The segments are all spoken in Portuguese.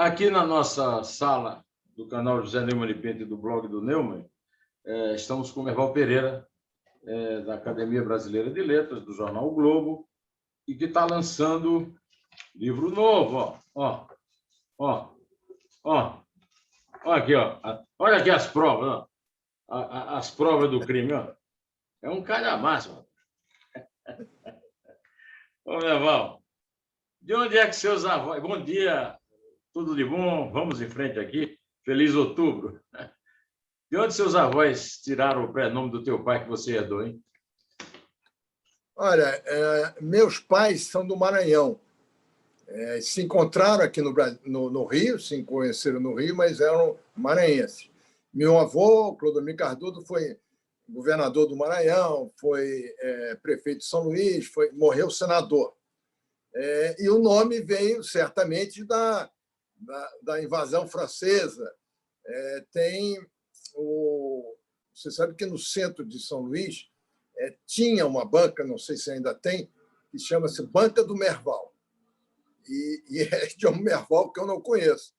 Aqui na nossa sala do canal José Neumann e Pinto e do blog do Neumann, estamos com o Merval Pereira, da Academia Brasileira de Letras, do jornal O Globo, e que está lançando livro novo. Olha aqui, ó. Olha aqui as provas, ó. As provas do crime. Ó. É um calhamaço. Ô, Merval, de onde é que seus avós... Bom dia, tudo de bom? Vamos em frente aqui. Feliz outubro. De onde seus avós tiraram o prenome do teu pai que você herdou, hein? Olha, meus pais são do Maranhão. Se encontraram aqui no Rio, se conheceram no Rio, mas eram maranhenses. Meu avô, Clodomir Cardoso, foi governador do Maranhão, foi prefeito de São Luís, morreu senador. E o nome veio, certamente, da invasão francesa. Você sabe que no centro de São Luís tinha uma banca, não sei se ainda tem, que chama-se Banca do Merval. E é de um Merval que eu não conheço.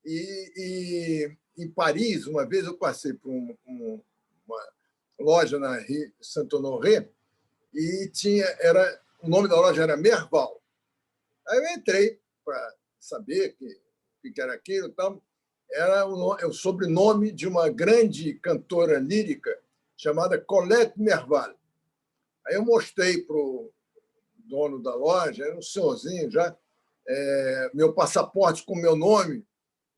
E em Paris, uma vez eu passei por uma loja na Rue Saint-Honoré e o nome da loja era Merval. Aí eu entrei para saber o que era aquilo. Então, era o sobrenome de uma grande cantora lírica chamada Colette Merval. Aí eu mostrei para o dono da loja, era um senhorzinho já, meu passaporte com meu nome,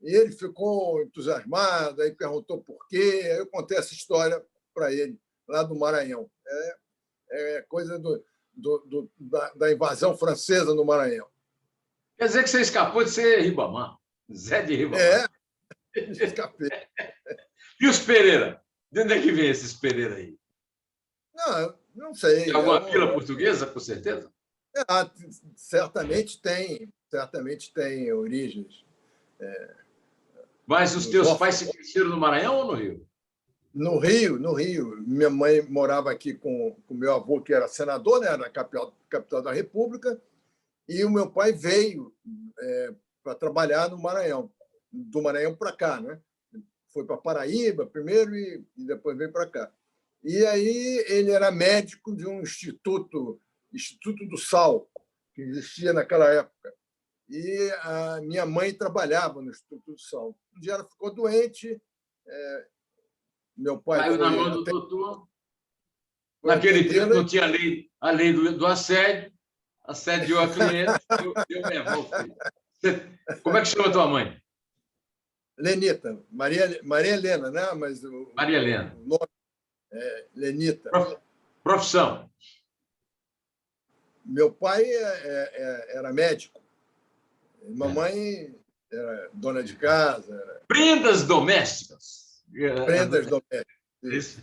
e ele ficou entusiasmado, aí perguntou por quê, aí eu contei essa história para ele, lá do Maranhão. É coisa da invasão francesa no Maranhão. Quer dizer que você escapou de ser Ribamar, Zé de Ribamar. Escapei. E os Pereira? De onde é que vem esses Pereira aí? Não sei. Tem alguma vila portuguesa, com certeza? Certamente tem origens. Mas os teus pais se conheceram no Maranhão ou no Rio? No Rio. Minha mãe morava aqui com meu avô, que era senador, né, na capital da República, e o meu pai veio para trabalhar no Maranhão, do Maranhão para cá, né? Foi para Paraíba primeiro e depois veio para cá. E aí ele era médico de um Instituto do Sal, que existia naquela época. E a minha mãe trabalhava no Instituto do Sal. Um dia ela ficou doente, meu pai caiu na mão do doutor. Naquele tempo não tinha a lei do assédio, assediou a cliente, eu mesmo. Como é que chama a tua mãe? Lenita, Maria Helena, né? Mas Maria Helena. O nome é Lenita. Profissão? Meu pai era médico. Mamãe era dona de casa. Prendas domésticas. Prendas domésticas. Isso.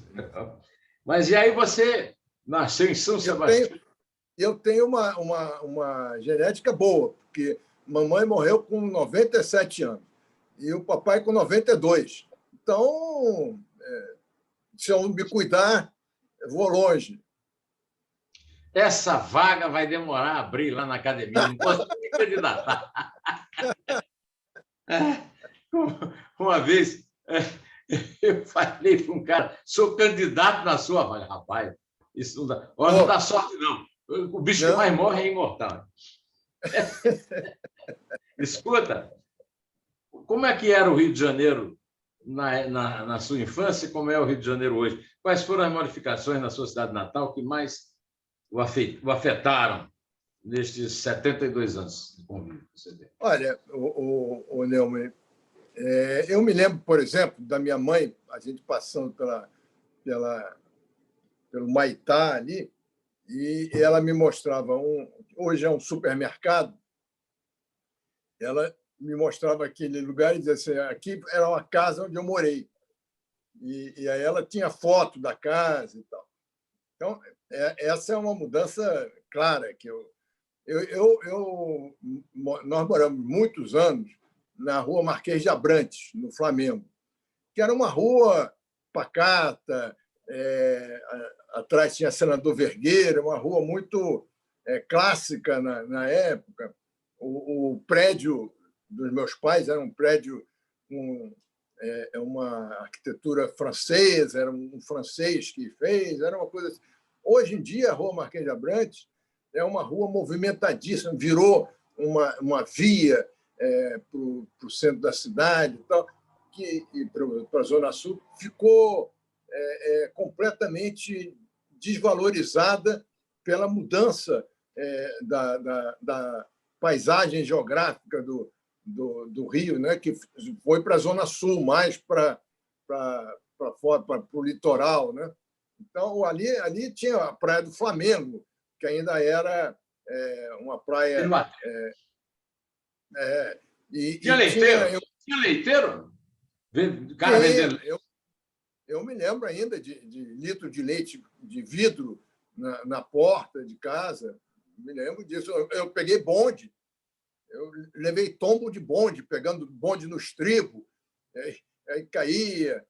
Mas e aí você nasceu em São Sebastião? Eu tenho uma genética boa, porque mamãe morreu com 97 anos e o papai com 92. Então, se eu me cuidar, eu vou longe. Essa vaga vai demorar a abrir lá na academia, não posso me candidatar. Uma vez eu falei para um cara, sou candidato na sua vaga. Rapaz, isso não dá. Olha, não dá sorte, não. O bicho que mais morre é imortal. Escuta, como é que era o Rio de Janeiro na sua infância e como é o Rio de Janeiro hoje? Quais foram as modificações na sua cidade natal que mais o afetaram nestes 72 anos de convívio? Olha, o Neumann, eu me lembro, por exemplo, da minha mãe, a gente passando pelo Maitá ali, e ela me mostrava hoje é um supermercado, ela me mostrava aquele lugar e dizia assim, aqui era uma casa onde eu morei. E aí ela tinha foto da casa e tal. Então, essa é uma mudança clara que nós moramos muitos anos na Rua Marquês de Abrantes, no Flamengo, que era uma rua pacata, atrás tinha Senador Vergueira, uma rua muito clássica na época. O prédio dos meus pais, era um prédio com uma arquitetura francesa, era um francês que fez, era uma coisa assim. Hoje em dia, a Rua Marquês de Abrantes é uma rua movimentadíssima, virou uma via para o centro da cidade e tal, e para a Zona Sul, ficou completamente desvalorizada pela mudança da paisagem geográfica do Rio, né, que foi para a Zona Sul, mais para fora, para o litoral. Né? Então, ali tinha a Praia do Flamengo, que ainda era uma praia. Tinha leiteiro? Tinha leiteiro? Cara vendendo. Eu me lembro ainda de litro de leite de vidro na porta de casa. Me lembro disso. Eu peguei bonde. Eu levei tombo de bonde, pegando bonde no estribo. Aí caía.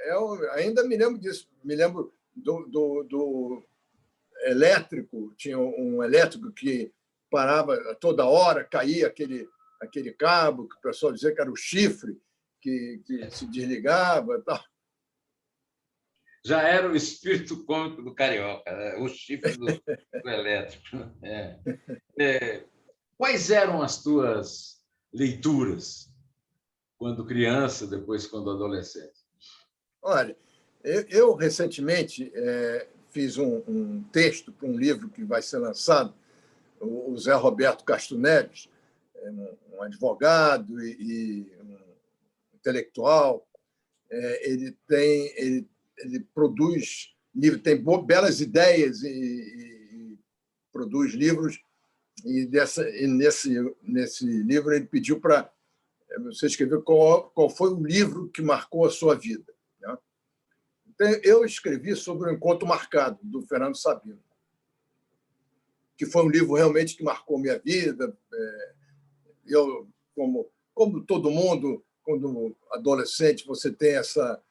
Eu ainda me lembro disso. Me lembro do elétrico. Tinha um elétrico que parava toda hora, caía aquele cabo, que o pessoal dizia que era o chifre, que se desligava e tal. Já era o espírito cômico do carioca, né? O chifre do elétrico. Quais eram as tuas leituras quando criança, depois quando adolescente? Olha, eu recentemente fiz um texto para um livro que vai ser lançado. O Zé Roberto Castro Neves, um advogado e um intelectual, ele produz livros, tem belas ideias e produz livros. E nesse livro ele pediu para você escrever qual foi o livro que marcou a sua vida. Né? Então, eu escrevi sobre o Encontro Marcado, do Fernando Sabino, que foi um livro realmente que marcou minha vida. Eu, como todo mundo, quando adolescente, você tem essa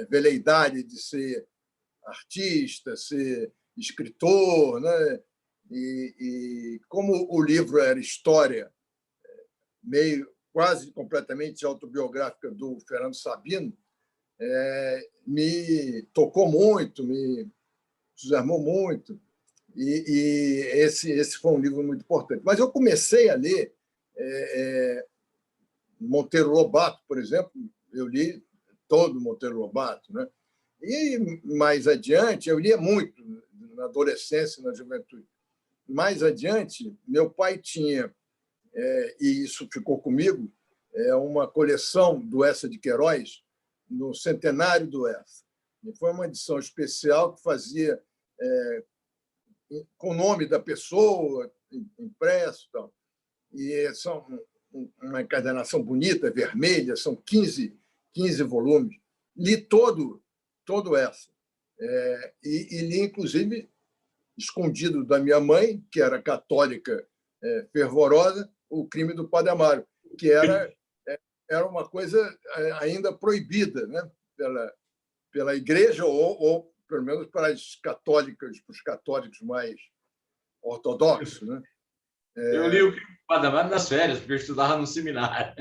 veleidade de ser artista, ser escritor, né? E como o livro era história meio quase completamente autobiográfica do Fernando Sabino, me tocou muito, me entusiasmou muito. E esse foi um livro muito importante. Mas eu comecei a ler Monteiro Lobato, por exemplo. Eu li todo Monteiro Lobato, né? E mais adiante, eu lia muito na adolescência, na juventude. Mais adiante, meu pai tinha, e isso ficou comigo, uma coleção do Eça de Queiroz no centenário do Eça. E foi uma edição especial que fazia com o nome da pessoa, impresso. Tal. E são uma encadernação bonita, vermelha, são 15 volumes. Li todo Eça. E li, inclusive, escondido da minha mãe, que era católica fervorosa, O Crime do Padre Amaro, que era uma coisa ainda proibida, né, pela Igreja, ou pelo menos para os católicos mais ortodoxos. Né? Eu li O Crime do Padre Amaro nas férias, porque eu estudava no seminário.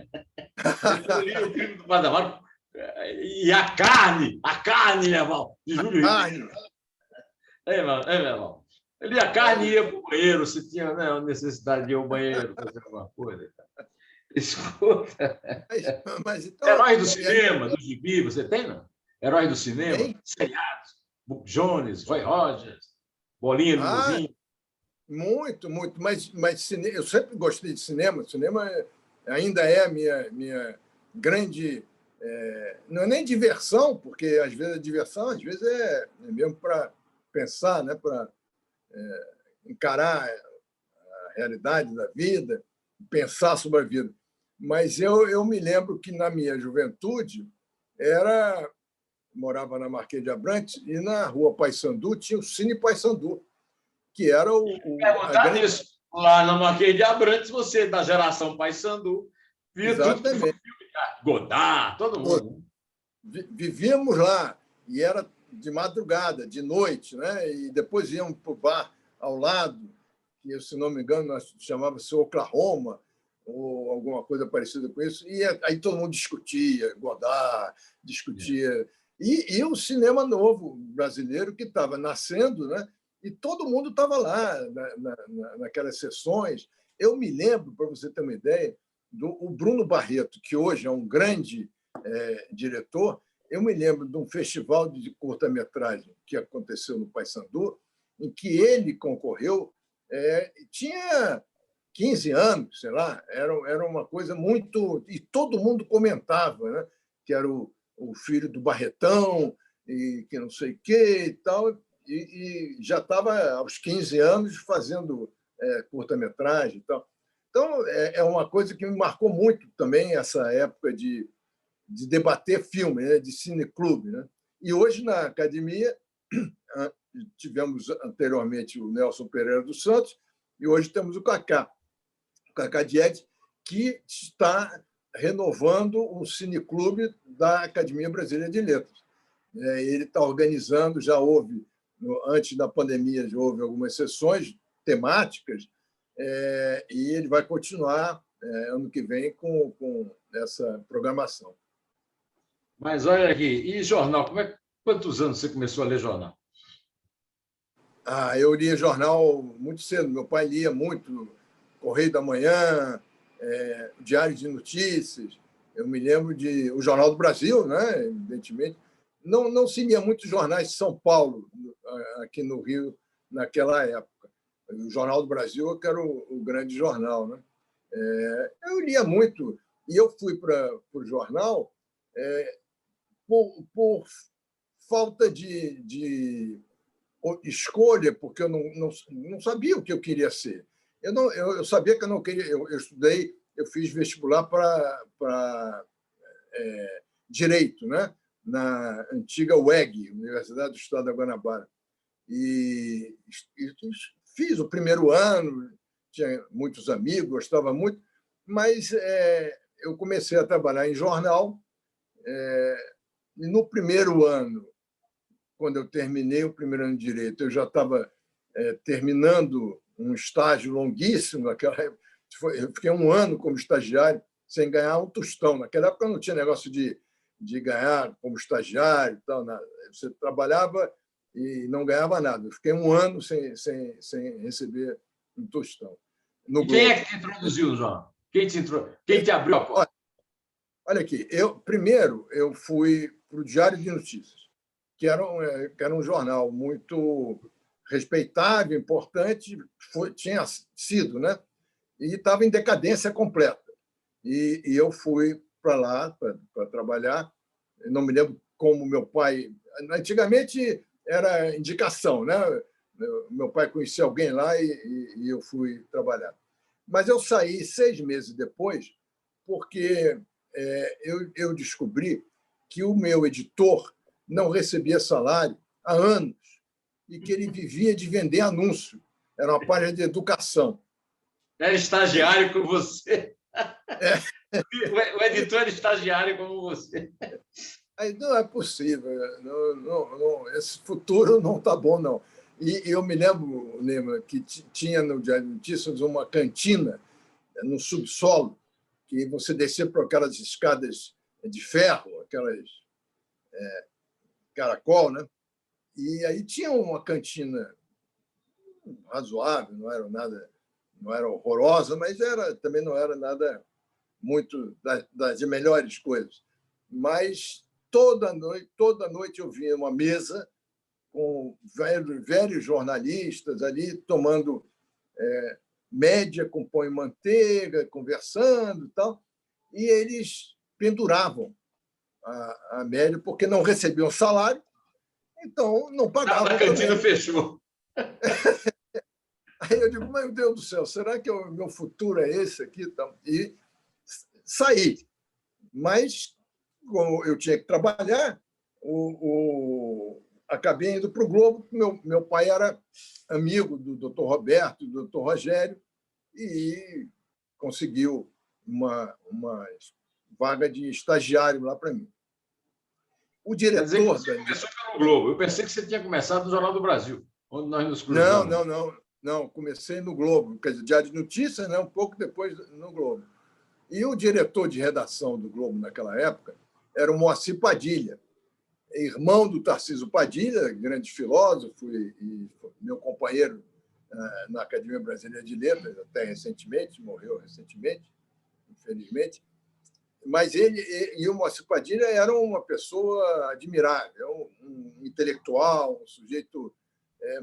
Eu li O Crime do Padre Amaro e a carne, meu irmão, de Júlio Ribeiro. Meu irmão. Eu li a carne e ia para o banheiro, se tinha necessidade de ir ao banheiro, fazer alguma coisa. Escuta. Mas então, Heróis do cinema, do gibi, você tem, não? Heróis do cinema, seriados, Buck Jones, Roy Rogers, Bolinha Limuzinho. Muito, muito. Mas eu sempre gostei de cinema. Cinema ainda é a minha grande... não é nem diversão, porque às vezes a diversão é mesmo para pensar, né? Para encarar a realidade da vida, pensar sobre a vida. Mas eu me lembro que, na minha juventude, morava na Marquês de Abrantes e na Rua Paissandu tinha o Cine Paissandu, que era grande... isso. Lá na Marquês de Abrantes, você, da geração Paissandu, via tudo que foi filme. Godard, todo mundo. Vivíamos lá, e era de madrugada, de noite, né? E depois íamos para o bar ao lado, que, se não me engano, chamava-se Oklahoma, ou alguma coisa parecida com isso, e aí todo mundo discutia, Godard discutia, e o cinema novo brasileiro que estava nascendo, né? E todo mundo estava lá naquelas sessões. Eu me lembro, para você ter uma ideia, o Bruno Barreto, que hoje é um grande diretor. Eu me lembro de um festival de curta-metragem que aconteceu no Paissandu, em que ele concorreu, tinha 15 anos, sei lá, era uma coisa muito... E todo mundo comentava, né? Que era o filho do Barretão, e que não sei o quê e tal, e já estava aos 15 anos fazendo curta-metragem e tal. Então, é uma coisa que me marcou muito também, essa época de debater filme, né? De cineclube. Né? E hoje, na academia, tivemos anteriormente o Nelson Pereira dos Santos, e hoje temos o Cacá Diegues, que está renovando o cineclube da Academia Brasileira de Letras. Ele está organizando, já houve, antes da pandemia, já houve algumas sessões temáticas, e ele vai continuar ano que vem com essa programação. Mas olha aqui, e jornal? Quantos anos você começou a ler jornal? Eu lia jornal muito cedo. Meu pai lia muito Correio da Manhã, Diário de Notícias. Eu me lembro de o Jornal do Brasil, né? Evidentemente. Não se lia muitos jornais de São Paulo, aqui no Rio, naquela época. O Jornal do Brasil, que era o grande jornal. Né? Eu lia muito. E eu fui para o jornal por falta de escolha, porque eu não sabia o que eu queria ser. Eu sabia que eu não queria. Eu estudei, eu fiz vestibular para Direito, né? Na antiga UEG, Universidade do Estado da Guanabara. E fiz o primeiro ano, tinha muitos amigos, gostava muito, mas eu comecei a trabalhar em jornal. E no primeiro ano, quando eu terminei o primeiro ano de Direito, eu já estava terminando um estágio longuíssimo. Eu fiquei um ano como estagiário, sem ganhar um tostão. Naquela época não tinha negócio de ganhar como estagiário. E tal, nada. Você trabalhava e não ganhava nada. Eu fiquei um ano sem receber um tostão. E quem é que te introduziu no jornal? Quem te abriu a porta? Olha aqui, primeiro eu fui para o Diário de Notícias, que era um jornal muito respeitável, importante, tinha sido, né? E estava em decadência completa. E eu fui para lá para trabalhar. Eu não me lembro como meu pai... Antigamente era indicação, né? Meu pai conhecia alguém lá e eu fui trabalhar. Mas eu saí 6 meses depois, porque eu descobri que o meu editor não recebia salário há anos e que ele vivia de vender anúncio. Era uma página de educação. Era estagiário como você. O editor era estagiário como você. Aí, não é possível. Esse futuro não está bom, não. E eu me lembro, Lima, que tinha no Diário de Notícias uma cantina no subsolo, que você descia por aquelas escadas de ferro, aquelas caracol, né? E aí tinha uma cantina razoável, não era horrorosa, mas também não era nada muito das melhores coisas. Mas toda noite eu via uma mesa com velhos jornalistas ali tomando média com pão e manteiga, conversando e tal, e eles penduravam a média porque não recebiam salário, então não pagavam. A cantina fechou. Aí eu digo, meu Deus do céu, será que o meu futuro é esse aqui? E saí. Mas, como eu tinha que trabalhar, acabei indo para o Globo. Meu pai era amigo do Dr. Roberto, do Dr. Rogério, e conseguiu uma vaga de estagiário lá para mim. O diretor... Quer dizer que você começou pelo Globo. Eu pensei que você tinha começado no Jornal do Brasil, onde nós nos cruzamos. Não. Comecei no Globo. Quer dizer, Diário de Notícias, né? Um pouco depois no Globo. E o diretor de redação do Globo naquela época era o Moacir Padilha, irmão do Tarcísio Padilha, grande filósofo e meu companheiro na Academia Brasileira de Letras, até recentemente, morreu recentemente, infelizmente. Mas ele e o Moacir Padilha eram uma pessoa admirável, um intelectual, um sujeito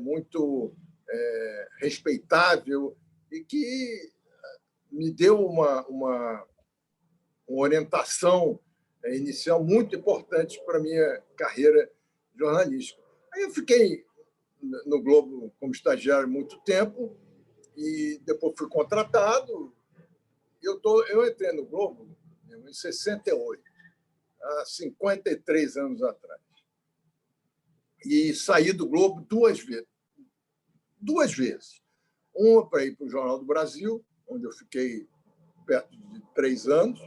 muito respeitável e que me deu uma orientação inicial muito importante para a minha carreira jornalística. Aí eu fiquei no Globo como estagiário muito tempo e depois fui contratado. Eu entrei no Globo em 68, há 53 anos atrás. E saí do Globo duas vezes. Duas vezes. Uma para ir para o Jornal do Brasil, onde eu fiquei perto de 3 anos,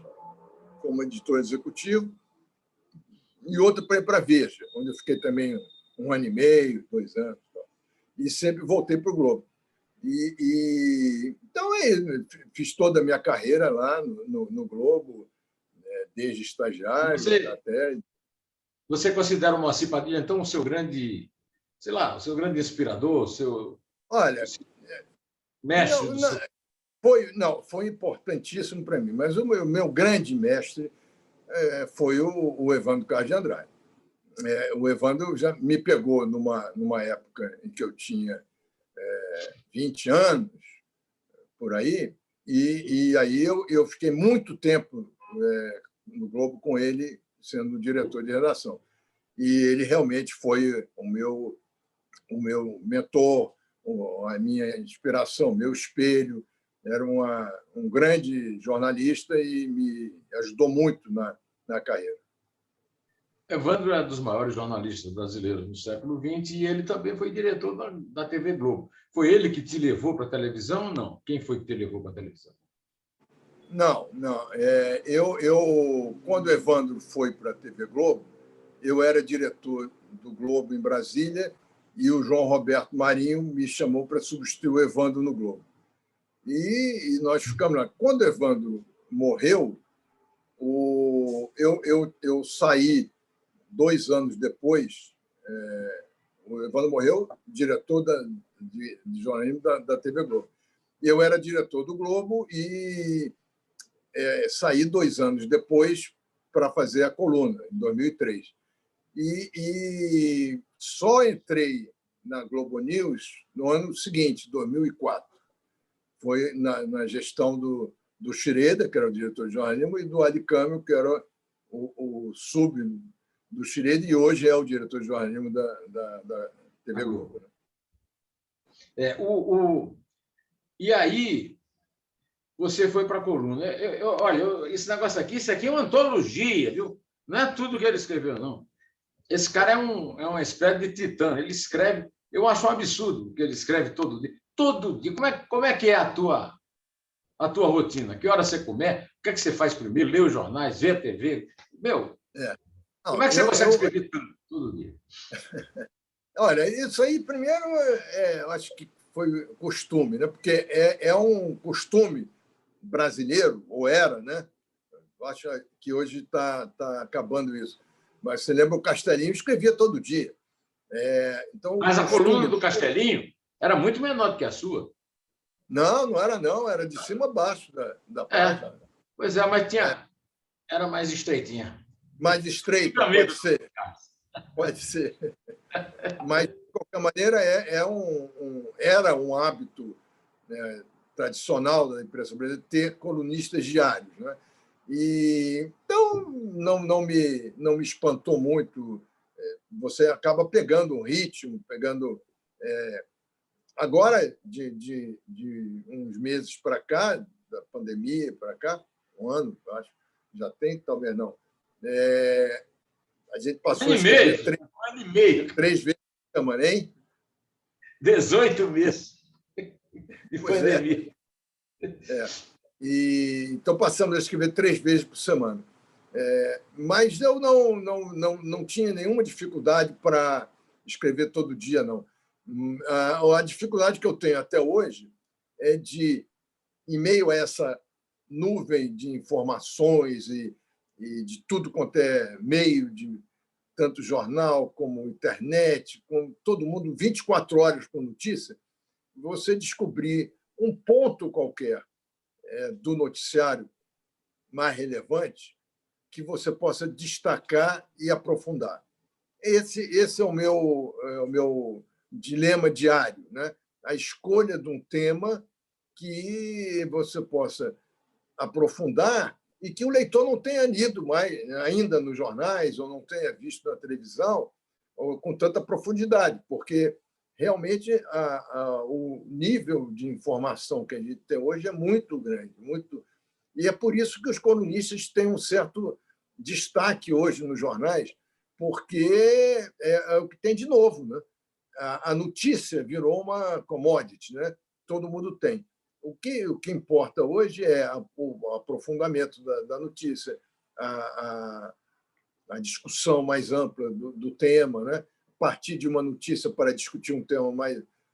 como editor executivo, e outra para ir para a Veja, onde eu fiquei também 1 ano e meio, 2 anos. E sempre voltei para o Globo. Então, fiz toda a minha carreira lá no Globo, desde estagiário até... Você considera o Moacir Padilha, então, o seu grande, sei lá, o seu grande inspirador, o seu... Olha, mestre? Foi importantíssimo para mim, mas o meu grande mestre foi o Evandro Carlos de Andrade. O Evandro já me pegou numa época em que eu tinha 20 anos, por aí, e aí eu fiquei muito tempo no Globo com ele, sendo diretor de redação. E ele realmente foi o meu mentor, a minha inspiração, meu espelho. Era um grande jornalista e me ajudou muito na carreira. Evandro é um dos maiores jornalistas brasileiros do século XX e ele também foi diretor da TV Globo. Foi ele que te levou para a televisão ou não? Quem foi que te levou para a televisão? Não. Quando o Evandro foi para a TV Globo, eu era diretor do Globo em Brasília e o João Roberto Marinho me chamou para substituir o Evandro no Globo. E nós ficamos lá. Quando o Evandro morreu, eu saí 2 anos depois. O Evandro morreu, diretor de jornalismo da TV Globo. Eu era diretor do Globo e saí 2 anos depois para fazer a coluna, em 2003. E só entrei na Globo News no ano seguinte, 2004. Foi na gestão do Schroeder, que era o diretor de jornalismo, e do Ali Câmbio, que era o sub do Schroeder, e hoje é o diretor de jornalismo da TV Globo. E aí, você foi para a coluna. Olha, esse negócio aqui, isso aqui é uma antologia, viu? Não é tudo que ele escreveu, não. Esse cara é uma espécie de titã. Ele escreve... Eu acho um absurdo que ele escreve todo dia. Todo dia. Como é que é a tua rotina? Que hora você come? O que é que você faz primeiro? Lê os jornais, vê a TV? Como é que você consegue escrever tanto todo dia? Olha, isso aí, primeiro, eu acho que foi costume, né? Porque é um costume brasileiro, ou era, né? Eu acho que hoje está acabando isso. Mas você lembra, o Castelinho escrevia todo dia. Então, mas a coluna do Castelinho era muito menor do que a sua. Não era, não. Era de cima a baixo da página. Pois é, mas era mais estreitinha. Mais estreita, pode ser. Pode ser. Mas, de qualquer maneira, era um hábito, né, tradicional da imprensa brasileira ter colunistas diários, né? Então, não me espantou muito. Você acaba pegando um ritmo, pegando... Agora, de uns meses para cá, da pandemia para cá, 1 ano, acho, já tem, talvez não. A gente passou a escrever 3 vezes por semana, hein? 18 meses de pandemia. Então, passamos a escrever 3 vezes por semana. Mas eu não tinha nenhuma dificuldade para escrever todo dia, não. A dificuldade que eu tenho até hoje é de, em meio a essa nuvem de informações e de tudo quanto é meio, de tanto jornal como internet, com todo mundo 24 horas com notícia, você descobrir um ponto qualquer do noticiário mais relevante que você possa destacar e aprofundar. Esse é o meu dilema diário, né? A escolha de um tema que você possa aprofundar e que o leitor não tenha lido mais ainda nos jornais ou não tenha visto na televisão ou com tanta profundidade, porque realmente o nível de informação que a gente tem hoje é muito grande, muito, e é por isso que os colunistas têm um certo destaque hoje nos jornais, porque é o que tem de novo, né? A notícia virou uma commodity, né? Todo mundo tem. O que importa hoje é o aprofundamento da notícia, a discussão mais ampla do tema, né? Partir de uma notícia para discutir um tema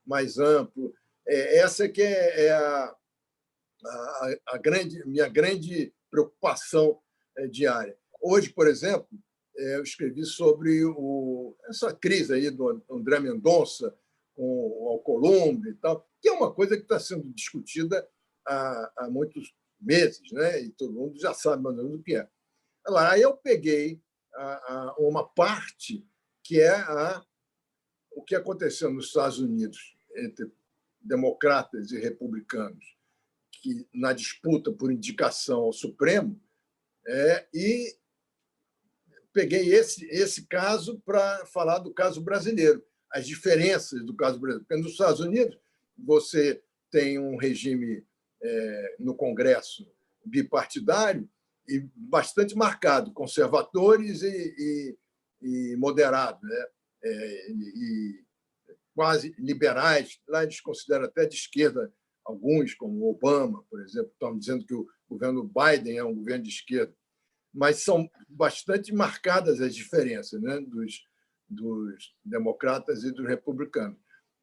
mais amplo. Essa que é minha grande preocupação diária. Hoje, por exemplo, eu escrevi sobre essa crise aí do André Mendonça com o Alcolumbre e tal, que é uma coisa que está sendo discutida há muitos meses, né? E todo mundo já sabe mais ou menos o que é. Aí eu peguei uma parte que é o que aconteceu nos Estados Unidos entre democratas e republicanos, que na disputa por indicação ao Supremo, e peguei esse caso para falar do caso brasileiro, as diferenças do caso brasileiro. Porque nos Estados Unidos, você tem um regime no Congresso bipartidário e bastante marcado, conservadores e moderados, né? E quase liberais. Lá eles consideram até de esquerda alguns, como o Obama, por exemplo, estão dizendo que o governo Biden é um governo de esquerda. Mas são bastante marcadas as diferenças, né, dos democratas e dos republicanos.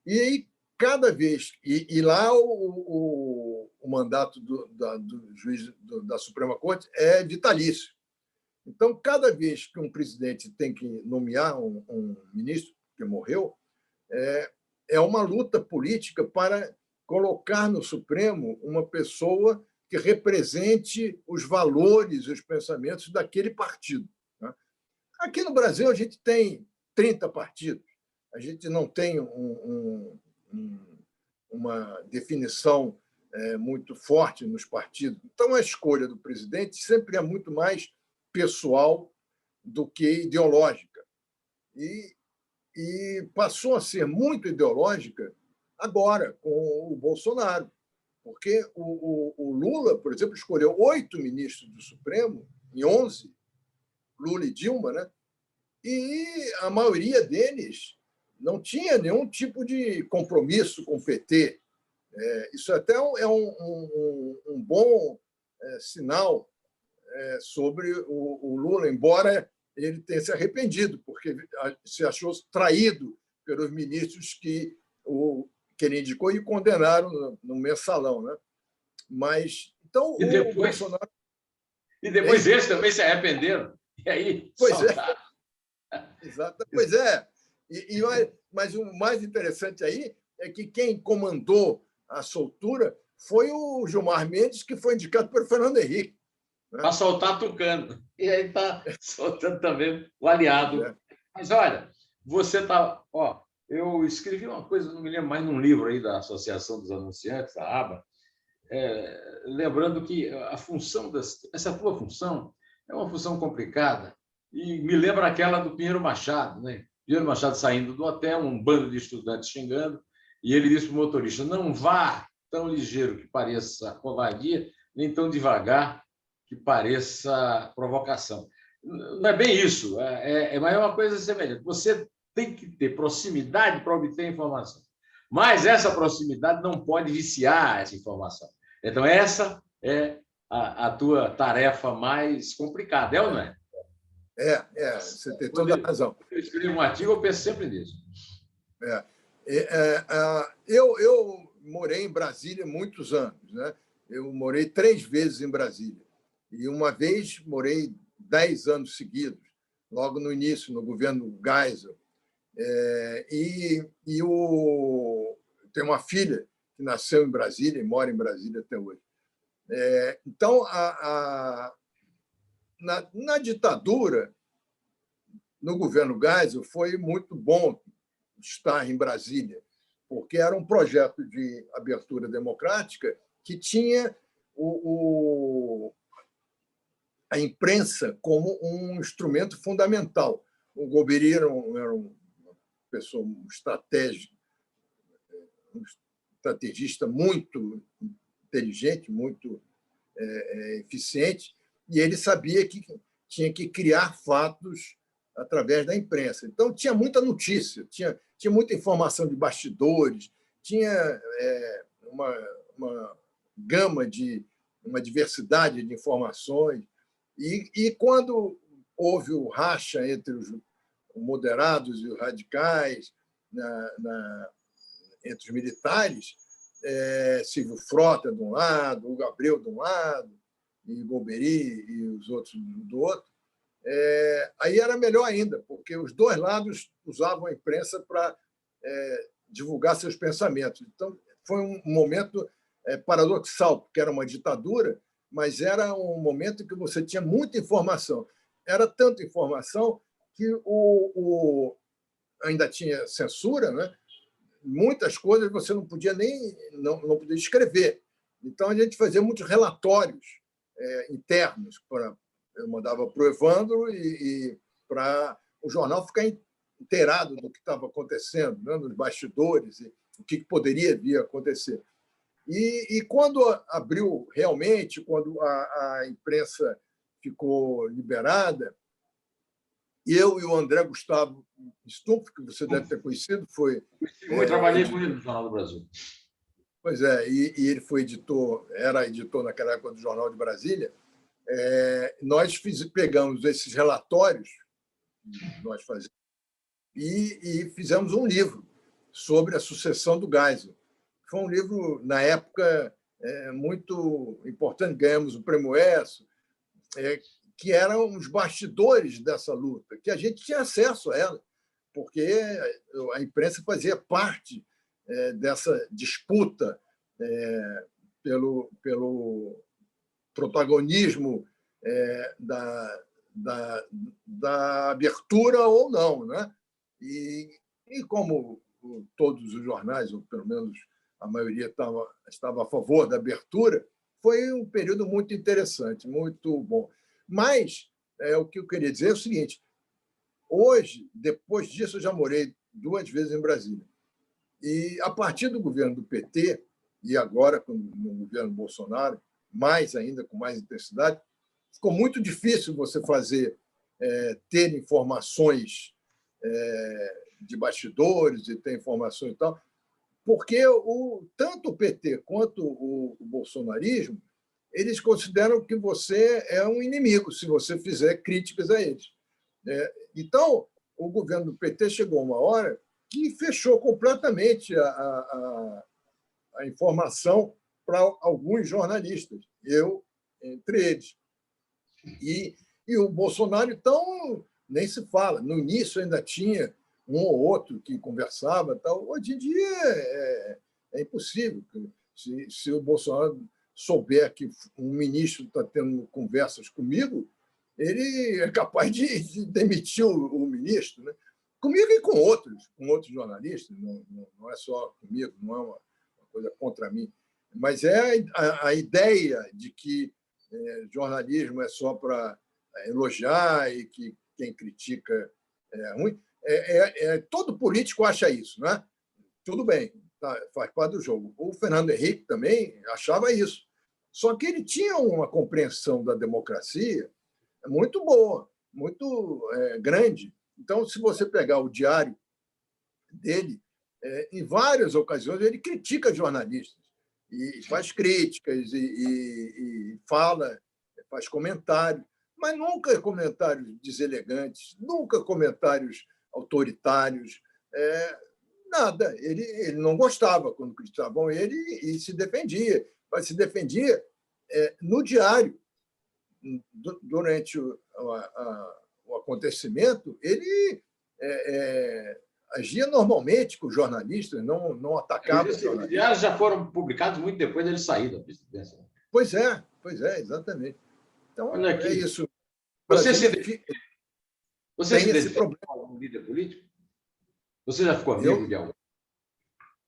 E aí, cada vez... E lá o mandato do juiz da Suprema Corte é vitalício. Então, cada vez que um presidente tem que nomear um ministro, que morreu, é uma luta política para colocar no Supremo uma pessoa que represente os valores e os pensamentos daquele partido. Aqui no Brasil, a gente tem 30 partidos. A gente não tem uma definição muito forte nos partidos. Então, a escolha do presidente sempre é muito mais pessoal do que ideológica. E passou a ser muito ideológica agora, com o Bolsonaro. Porque o Lula, por exemplo, escolheu 8 ministros do Supremo, em 11, Lula e Dilma, né? E a maioria deles não tinha nenhum tipo de compromisso com o PT. Isso até é um bom sinal sobre o Lula, embora ele tenha se arrependido, porque se achou traído pelos ministros que ele indicou e condenaram no mensalão, né? Mas então o Bolsonaro... E depois eles também se arrependeram. E aí, pois saltaram. Exato. Pois é. Mas o mais interessante aí é que quem comandou a soltura foi o Gilmar Mendes, que foi indicado pelo Fernando Henrique. Né? Para soltar Tucano. E aí está soltando também o aliado. Mas, olha, você está... Eu escrevi uma coisa, não me lembro mais, num livro aí da Associação dos Anunciantes, da ABA, lembrando que a função essa tua função é uma função complicada e me lembra aquela do Pinheiro Machado, né? Pinheiro Machado saindo do hotel, um bando de estudantes xingando, e ele disse para o motorista: não vá tão ligeiro que pareça covardia, nem tão devagar que pareça provocação. Não é bem isso, mas é uma coisa semelhante. Você tem que ter proximidade para obter informação, mas essa proximidade não pode viciar essa informação. Então, essa é a tua tarefa mais complicada, ou não é? Você tem toda a razão. Quando eu escrevo um artigo, eu penso sempre nisso. Eu morei em Brasília muitos anos, né? eu morei 3 vezes em Brasília. E uma vez morei 10 anos seguidos, logo no início, no governo Geisel. Tem uma filha que nasceu em Brasília e mora em Brasília até hoje. Então, na ditadura, no governo Geisel, foi muito bom estar em Brasília, porque era um projeto de abertura democrática que tinha a imprensa como um instrumento fundamental. O Golbery era uma pessoa um estrategista muito inteligente, muito eficiente, e ele sabia que tinha que criar fatos através da imprensa. Então, tinha muita notícia, tinha muita informação de bastidores, tinha uma gama uma diversidade de informações. E quando houve o racha entre os moderados e os radicais, entre os militares, Silvio Frota de um lado, o Gabriel de um lado, e Golbery e os outros do outro, aí era melhor ainda, porque os dois lados usavam a imprensa para divulgar seus pensamentos. Então, foi um momento paradoxal, porque era uma ditadura, mas era um momento em que você tinha muita informação. Era tanta informação que ainda tinha censura, né? Muitas coisas você não podia não podia escrever. Então, a gente fazia muitos relatórios internos. Eu mandava para o Evandro e para o jornal ficar inteirado do que estava acontecendo, né, nos bastidores, e o que poderia vir a acontecer. E quando abriu realmente, quando a imprensa ficou liberada, eu e o André Gustavo Stumpf, que você deve ter conhecido, eu trabalhei com ele no Jornal do Brasil. Pois é, e ele foi era editor naquela época do Jornal de Brasília. Nós pegamos esses relatórios que nós fazíamos e fizemos um livro sobre a sucessão do Geisel. Foi um livro, na época, muito importante, ganhamos o Prêmio ESSO, que eram os bastidores dessa luta, que a gente tinha acesso a ela, porque a imprensa fazia parte dessa disputa pelo protagonismo da abertura ou não, né? E como todos os jornais, ou pelo menos a maioria estava a favor da abertura, foi um período muito interessante, muito bom. Mas o que eu queria dizer é o seguinte: hoje, depois disso, eu já morei 2 vezes em Brasília. E, a partir do governo do PT, e agora no governo Bolsonaro, mais ainda, com mais intensidade, ficou muito difícil você ter informações de bastidores e ter informações e tal, porque tanto o PT quanto o bolsonarismo, eles consideram que você é um inimigo se você fizer críticas a eles. Então, o governo do PT chegou a uma hora que fechou completamente a informação para alguns jornalistas, eu entre eles. E o Bolsonaro, então, nem se fala. No início ainda tinha um ou outro que conversava. Tal. Hoje em dia é impossível. Se o Bolsonaro souber que um ministro está tendo conversas comigo, ele é capaz de demitir o ministro, né? Comigo e com outros jornalistas, não é só comigo, não é uma coisa contra mim. Mas é a ideia de que jornalismo é só para elogiar e que quem critica é ruim. Todo político acha isso, né? Tudo bem, faz parte do jogo. O Fernando Henrique também achava isso. Só que ele tinha uma compreensão da democracia muito boa, muito grande. Então, se você pegar o diário dele, em várias ocasiões ele critica jornalistas e faz críticas e faz comentários, mas nunca comentários deselegantes, nunca comentários autoritários, nada. Ele não gostava quando criticavam ele e se defendia. mas se defendia no diário. Durante o acontecimento, ele agia normalmente com os jornalistas, não atacava os jornalistas. Diários já foram publicados muito depois dele sair da presidência. Pois é, exatamente. Então, olha aqui, é isso. Você se problema com algum líder político? Você já ficou amigo de algum?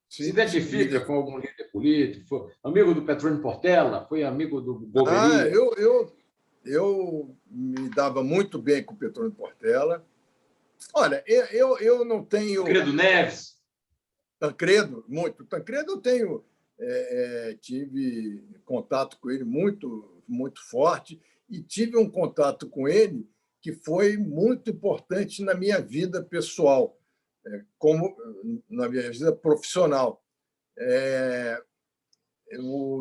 Se identifica com algum líder político? Foi amigo do Petrônio Portela? Foi amigo do Gouveia? Eu me dava muito bem com o Petrônio Portela. Olha, eu não tenho... Tancredo Neves? Tancredo, muito. Tancredo eu tenho... tive contato com ele muito forte e tive um contato com ele que foi muito importante na minha vida pessoal, como na minha vida profissional.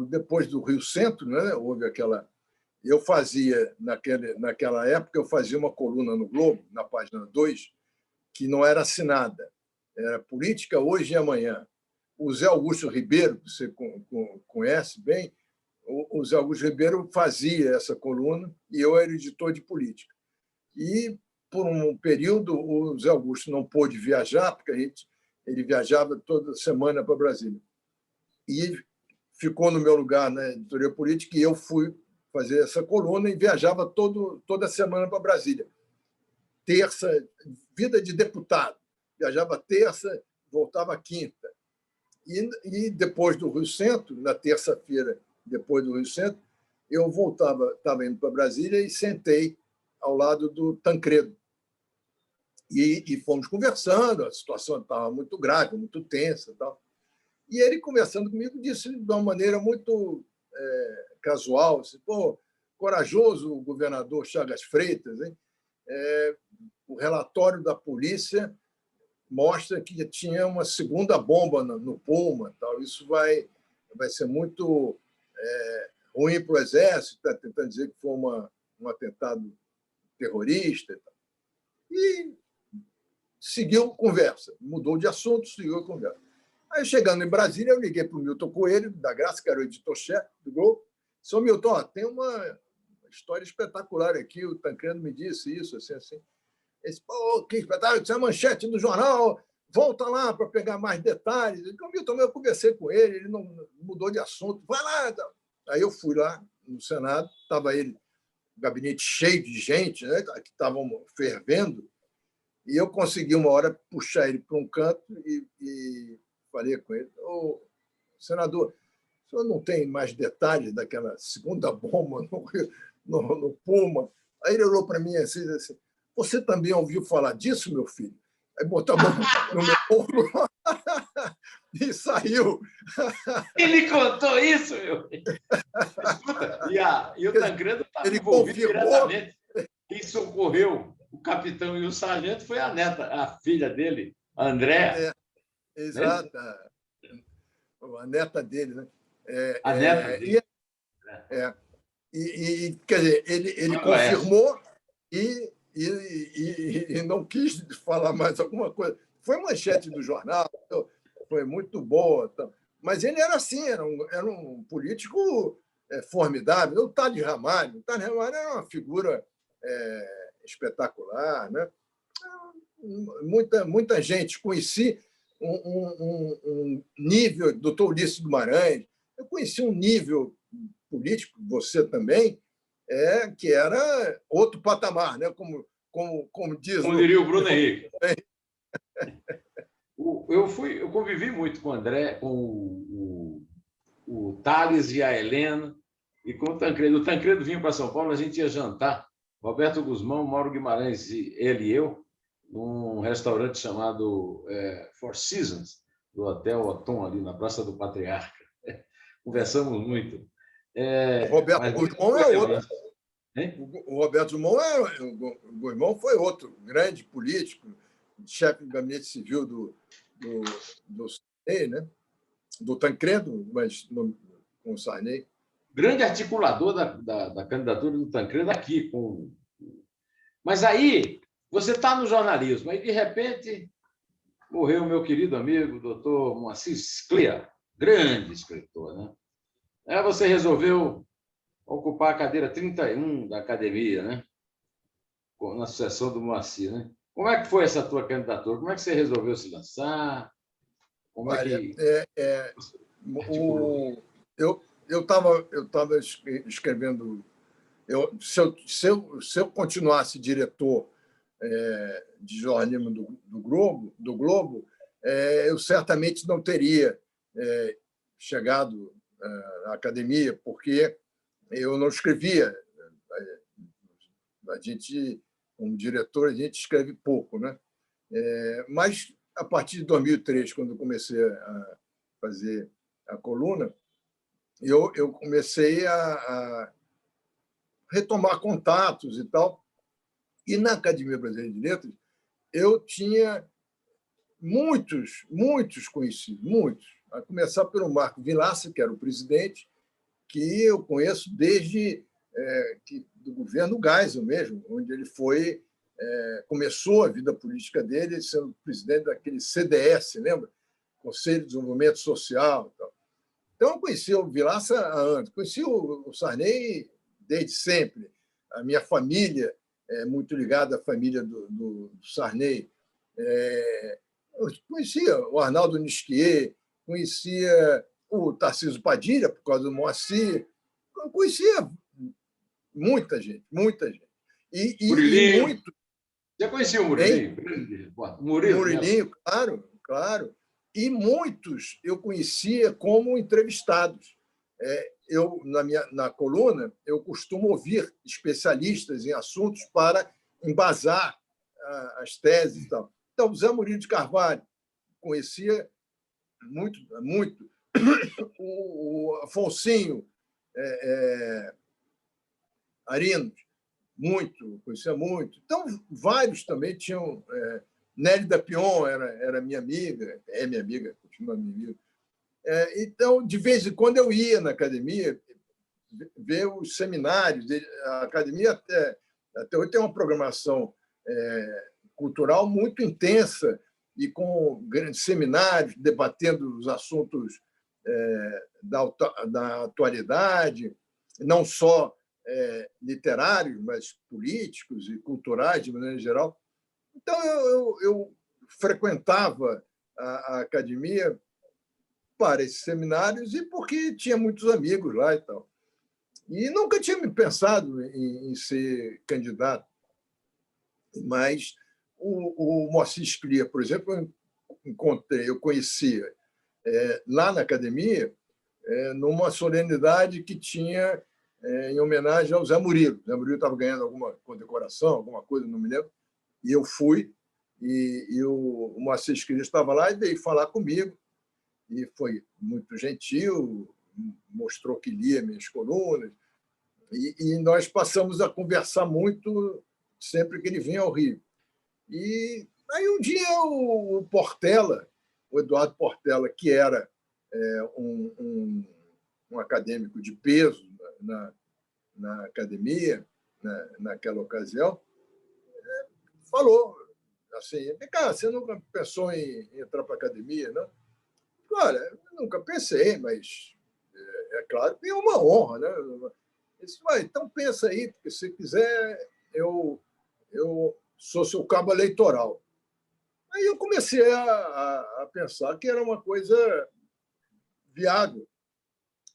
Depois do Rio Centro, né, houve aquela... Eu fazia, naquela época, eu fazia uma coluna no Globo, na página 2, que não era assinada. Era Política Hoje e Amanhã. O Zé Augusto Ribeiro, que você conhece bem, o Zé Augusto Ribeiro fazia essa coluna e eu era editor de política. E, por um período, o Zé Augusto não pôde viajar, porque ele viajava toda semana para Brasília. E ficou no meu lugar na editoria política e eu fui fazer essa coluna e viajava toda semana para Brasília. Terça, vida de deputado. Viajava terça, voltava quinta. E depois do Rio Centro, na terça-feira, depois do Rio Centro, eu estava indo para Brasília e sentei ao lado do Tancredo. E fomos conversando, a situação estava muito grave, muito tensa. E tal. E ele, conversando comigo, disse de uma maneira muito casual, assim, pô, corajoso o governador Chagas Freitas, hein? O relatório da polícia mostra que tinha uma segunda bomba no Puma. Tal. Isso vai ser muito ruim para o Exército, está tentando dizer que foi um atentado terrorista. E seguiu conversa, mudou de assunto, seguiu a conversa. Aí, chegando em Brasília, eu liguei para o Milton Coelho, da Graça, que era o editor-chefe do Globo. Sou Milton, tem uma história espetacular aqui, o Tancredo me disse isso, assim. Ele disse, pô, que espetáculo, isso é a manchete do jornal, volta lá para pegar mais detalhes. O Milton, eu conversei com ele não mudou de assunto, vai lá. Aí eu fui lá no Senado, estava ele, o gabinete cheio de gente, né, que estavam fervendo, e eu consegui uma hora puxar ele para um canto e falei com ele, ô, senador, o senhor não tem mais detalhes daquela segunda bomba no Puma? Aí ele olhou para mim assim, você também ouviu falar disso, meu filho? Aí botou a mão no meu ombro e saiu. Ele contou isso, meu filho. Escuta, e o Tancredo estava envolvido diretamente. Quem socorreu o capitão e o sargento foi a neta, a filha dele, a Andréa. Exato. A neta dele, né? A neta dele. Quer dizer, ele confirmou e não quis falar mais alguma coisa. Foi manchete do jornal, foi muito boa. Mas ele era assim, era um político formidável. O Tade Ramalho era uma figura espetacular, né? Muita gente. Conheci um nível, doutor Ulisses Guimarães, eu conheci um nível político, você também, que era outro patamar, né? Como diz... Como diria o Bruno Henrique. Eu convivi muito com o André, com o Thales e a Helena, e com o Tancredo. O Tancredo vinha para São Paulo, a gente ia jantar, Roberto Guzmão, Mauro Guimarães, ele e eu, num restaurante chamado Four Seasons, do Hotel Otom, ali na Praça do Patriarca. Conversamos muito. O Roberto Guzmão é outro. O Roberto Guzmão foi outro grande político, chefe do gabinete civil do Sarney, né? Do Tancredo, mas com o Sarney. Grande articulador da candidatura do Tancredo aqui. Mas aí, você está no jornalismo, aí, de repente, morreu meu querido amigo, doutor Moacir Sclia, grande escritor, né? Você resolveu ocupar a cadeira 31 da academia, né? Na sucessão do Moacir, né? Como é que foi essa tua candidatura? Como é que você resolveu se lançar? Como é Olha, que articulou? eu estava escrevendo. Se eu continuasse diretor de jornalismo do Globo, eu certamente não teria chegado à academia, porque eu não escrevia. A gente, como diretor, a gente escreve pouco, né? Mas, a partir de 2003, quando eu comecei a fazer a coluna, eu comecei a retomar contatos e tal. E na Academia Brasileira de Letras, eu tinha muitos conhecidos, muitos. A começar pelo Marco Vilaça, que era o presidente, que eu conheço desde do governo Geisel mesmo, onde ele começou a vida política dele sendo presidente daquele CDS, lembra? Conselho de Desenvolvimento Social. E tal. Então, eu conheci o Vilaça há anos, conheci o Sarney desde sempre. A minha família é muito ligada à família do Sarney. Eu conhecia o Arnaldo Nisquier, conhecia o Tarcísio Padilha, por causa do Moacir. Eu conhecia muita gente, muita gente. E Murilinho. muito. Já conhecia o Hein? Murilinho? Murilo Neto. Murilinho, claro, claro. E muitos eu conhecia como entrevistados. Na coluna, eu costumo ouvir especialistas em assuntos para embasar as teses e tal. Então, Zé Murilo de Carvalho, conhecia muito. O Afonsinho Arinos, conhecia muito. Então, vários também tinham. Nélida Pion era minha amiga, é minha amiga, continua minha amiga. Então, de vez em quando, eu ia na academia ver os seminários. A academia até hoje tem uma programação cultural muito intensa e com grandes seminários, debatendo os assuntos da atualidade, não só literários, mas políticos e culturais, de maneira geral. Então, eu frequentava a academia para esses seminários e porque tinha muitos amigos lá e tal. E nunca tinha me pensado em ser candidato. Mas o Moacir Sclia, por exemplo, eu conhecia lá na academia, numa solenidade que tinha em homenagem ao Zé Murilo. O Zé Murilo estava ganhando alguma condecoração, alguma coisa, não me lembro. E eu fui, e o Moacir Sclia estava lá e veio falar comigo. E foi muito gentil, mostrou que lia minhas colunas. E nós passamos a conversar muito sempre que ele vinha ao Rio. E aí um dia o Portela, o Eduardo Portela, que era um acadêmico de peso na academia, naquela ocasião, falou assim: vem cá, você nunca pensou em entrar para a academia, não? Olha, eu nunca pensei, mas é claro que é uma honra, né? Ele disse: então pensa aí, porque se quiser, eu sou seu cabo eleitoral. Aí eu comecei a pensar que era uma coisa viável.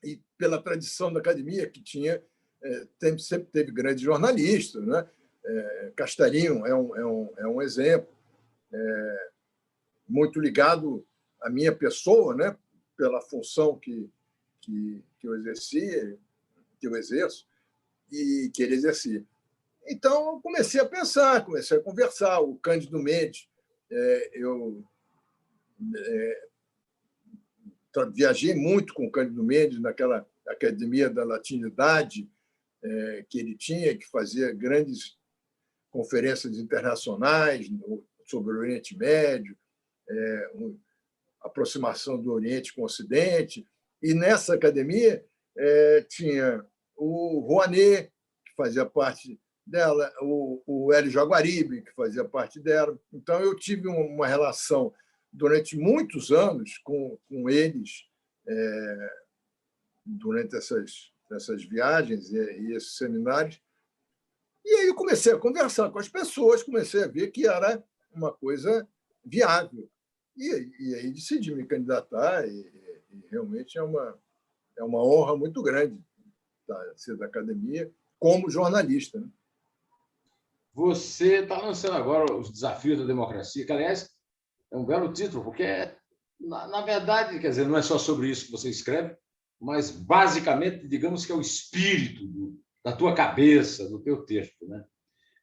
E pela tradição da academia, que sempre teve grandes jornalistas, né? Castelinho é um exemplo, muito ligado à minha pessoa, né? Pela função que eu exercia, que eu exerço, e que ele exercia. Então, eu comecei a pensar, comecei a conversar. O Cândido Mendes, eu viajei muito com o Cândido Mendes naquela Academia da Latinidade que ele tinha, que fazia grandes conferências internacionais sobre o Oriente Médio, aproximação do Oriente com o Ocidente. E nessa academia tinha o Rouanet, que fazia parte dela, o Hélio Jaguaribe, que fazia parte dela. Então, eu tive uma relação durante muitos anos com eles, durante essas viagens e esses seminários. E aí eu comecei a conversar com as pessoas, comecei a ver que era uma coisa viável. E aí decidi me candidatar, e realmente é uma honra muito grande ser da academia como jornalista, né? Você está lançando agora os Desafios da Democracia, que, aliás, é um belo título, porque, na verdade, quer dizer, não é só sobre isso que você escreve, mas, basicamente, digamos que é o espírito da tua cabeça, do teu texto, né?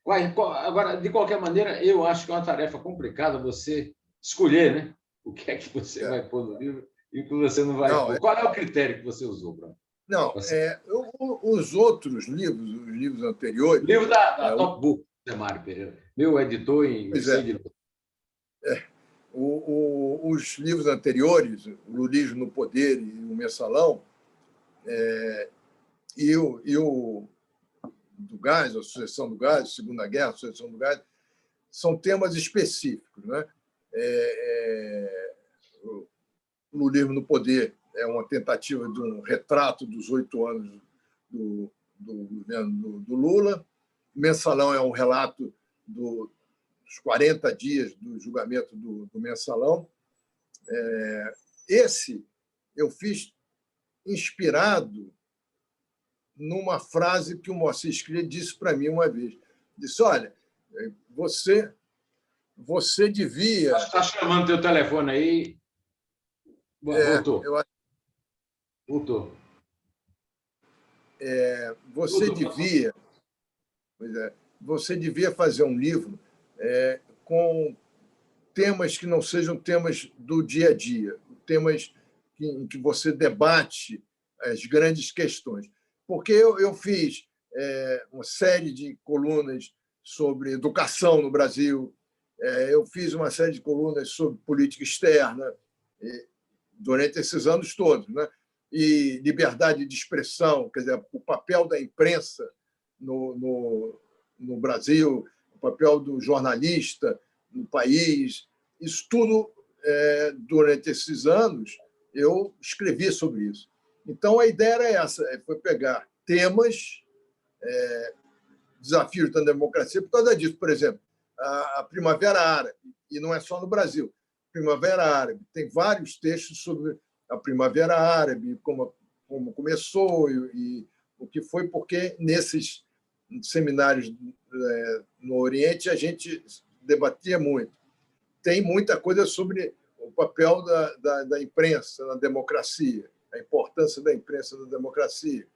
Agora, de qualquer maneira, eu acho que é uma tarefa complicada você escolher, né? O que é que você vai pôr no livro e o que você não vai Não, pôr. Qual é o critério que você usou para não, você? os outros livros, os livros O anteriores, livro da Top Book, Zé Mário Pereira, meu editor em pois é, Sei de os livros anteriores, o Lulismo no Poder e o Mensalão, e o do gás, a sucessão do gás, Segunda Guerra, a sucessão do gás, são temas específicos, né? O Lulismo no Poder é uma tentativa de um retrato dos 8 anos do governo do Lula. O Mensalão é um relato dos 40 dias do julgamento do Mensalão. Esse eu fiz inspirado numa frase que o Moacir Scria disse para mim uma vez. Disse: olha, você devia... Está chamando teu telefone aí. Voltou. eu, Voltou. você devia... Pois é, você devia fazer um livro com temas que não sejam temas do dia a dia, temas em que você debate as grandes questões. Porque eu fiz uma série de colunas sobre educação no Brasil, eu fiz uma série de colunas sobre política externa durante esses anos todos, né? E liberdade de expressão, quer dizer, o papel da imprensa no Brasil, o papel do jornalista no país, isso tudo, durante esses anos, eu escrevi sobre isso. Então, a ideia era essa, foi pegar temas, desafios da democracia, por causa disso. Por exemplo, a Primavera Árabe, e não é só no Brasil, Primavera Árabe, tem vários textos sobre a Primavera Árabe, como começou e o que foi, porque nesses seminários no Oriente a gente debatia muito. Tem muita coisa sobre o papel da imprensa na democracia, a importância da imprensa na democracia.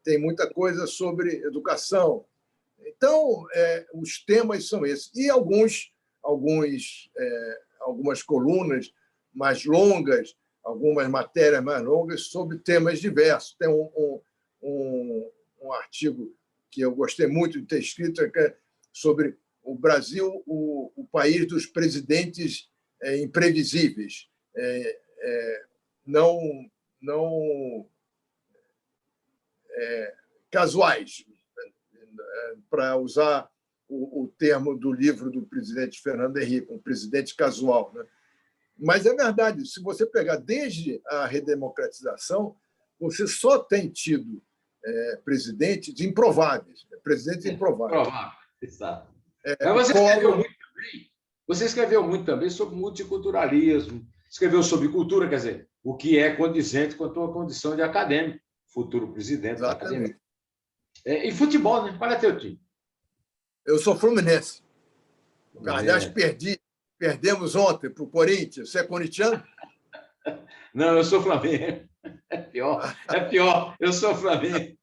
Tem muita coisa sobre educação. Então, os temas são esses. E algumas colunas mais longas, algumas matérias mais longas sobre temas diversos. Tem um artigo que eu gostei muito de ter escrito, que é sobre o Brasil, o país dos presidentes imprevisíveis, não casuais, para usar o termo do livro do presidente Fernando Henrique, um presidente casual, né? Mas é verdade, se você pegar desde a redemocratização, você só tem tido presidentes improváveis. Provável, exato. Mas você escreveu muito também sobre multiculturalismo, escreveu sobre cultura, quer dizer, o que é condizente com a tua condição de acadêmico, futuro presidente da academia. E futebol, né? Qual é teu time? Eu sou fluminense. Aliás, perdemos ontem para o Corinthians. Você é corintiano? Não, eu sou Flamengo. É pior. Eu sou Flamengo.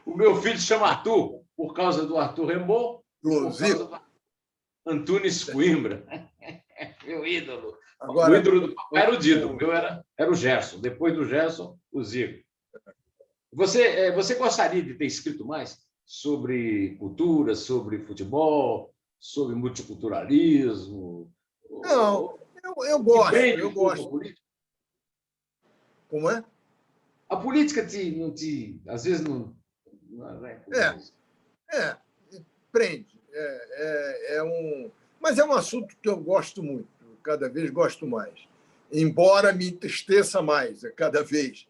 O meu filho se chama Arthur, por causa do Arthur Rimbaud, por causa do Antunes Coimbra. Meu ídolo. Agora, o ídolo do papai era o Dido, o meu era o Gerson. Depois do Gerson, o Zico. Você gostaria de ter escrito mais sobre cultura, sobre futebol, sobre multiculturalismo? Não, eu gosto. Como é? A política às vezes não prende. Mas é um assunto que eu gosto muito, cada vez gosto mais. Embora me entristeça mais cada vez,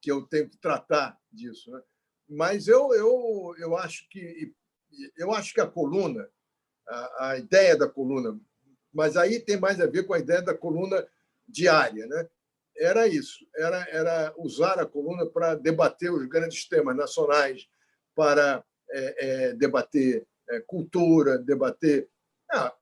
que eu tenho que tratar disso, né? Mas eu acho que a coluna, a ideia da coluna, mas aí tem mais a ver com a ideia da coluna diária, né? Era isso, era usar a coluna para debater os grandes temas nacionais, para debater cultura, debater. Ah,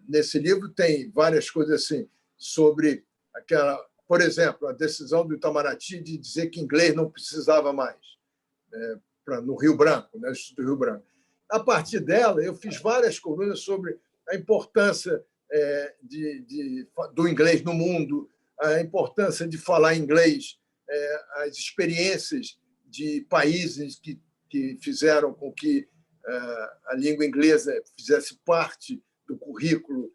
nesse livro tem várias coisas assim sobre aquela, por exemplo, a decisão do Itamaraty de dizer que inglês não precisava mais no Rio Branco, no Instituto Rio Branco. A partir dela, eu fiz várias colunas sobre a importância do inglês no mundo, a importância de falar inglês, as experiências de países que fizeram com que a língua inglesa fizesse parte do currículo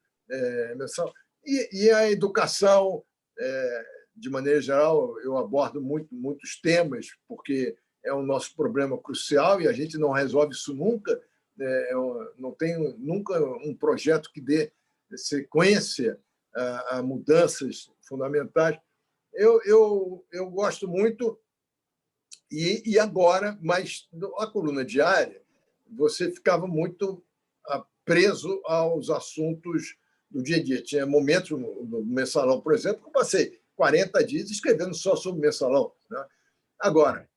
mensal. E a educação, de maneira geral, eu abordo muitos temas, porque é o nosso problema crucial e a gente não resolve isso nunca. Não tem nunca um projeto que dê sequência a mudanças fundamentais. Eu gosto muito, e agora, mas a coluna diária, você ficava muito preso aos assuntos do dia a dia. Tinha momentos no Mensalão, por exemplo, que eu passei 40 dias escrevendo só sobre o Mensalão, né? Agora,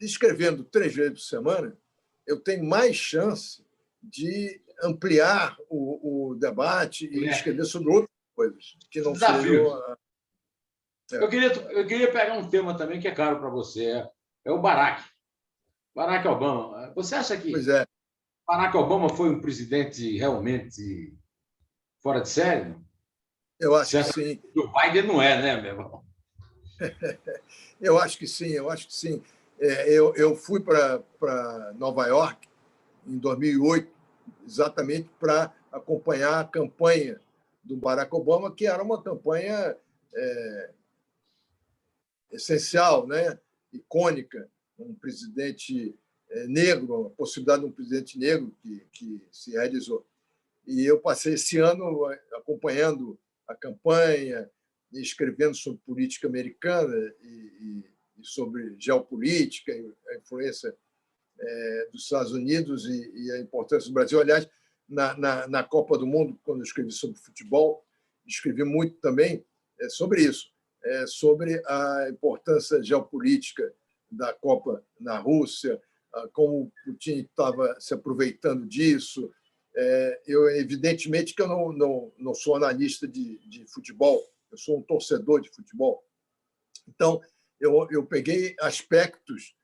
escrevendo 3 vezes por semana, eu tenho mais chance de ampliar o debate e escrever sobre outras coisas que não sejam. Eu queria pegar um tema também que é caro para você, é o Barack Obama. Você acha que Barack Obama foi um presidente realmente fora de série? Eu acho que sim. O Biden não é, né, meu irmão? Eu acho que sim. Eu fui para Nova York em 2008, exatamente para acompanhar a campanha do Barack Obama, que era uma campanha essencial, né? Icônica, um presidente negro, a possibilidade de um presidente negro que se realizou. E eu passei esse ano acompanhando a campanha, escrevendo sobre política americana e sobre geopolítica, a influência dos Estados Unidos e a importância do Brasil. Aliás, na Copa do Mundo, quando eu escrevi sobre futebol, escrevi muito também sobre isso, sobre a importância geopolítica da Copa na Rússia, como o Putin estava se aproveitando disso. Evidentemente que eu não sou analista de futebol, eu sou um torcedor de futebol. Então, eu peguei aspectos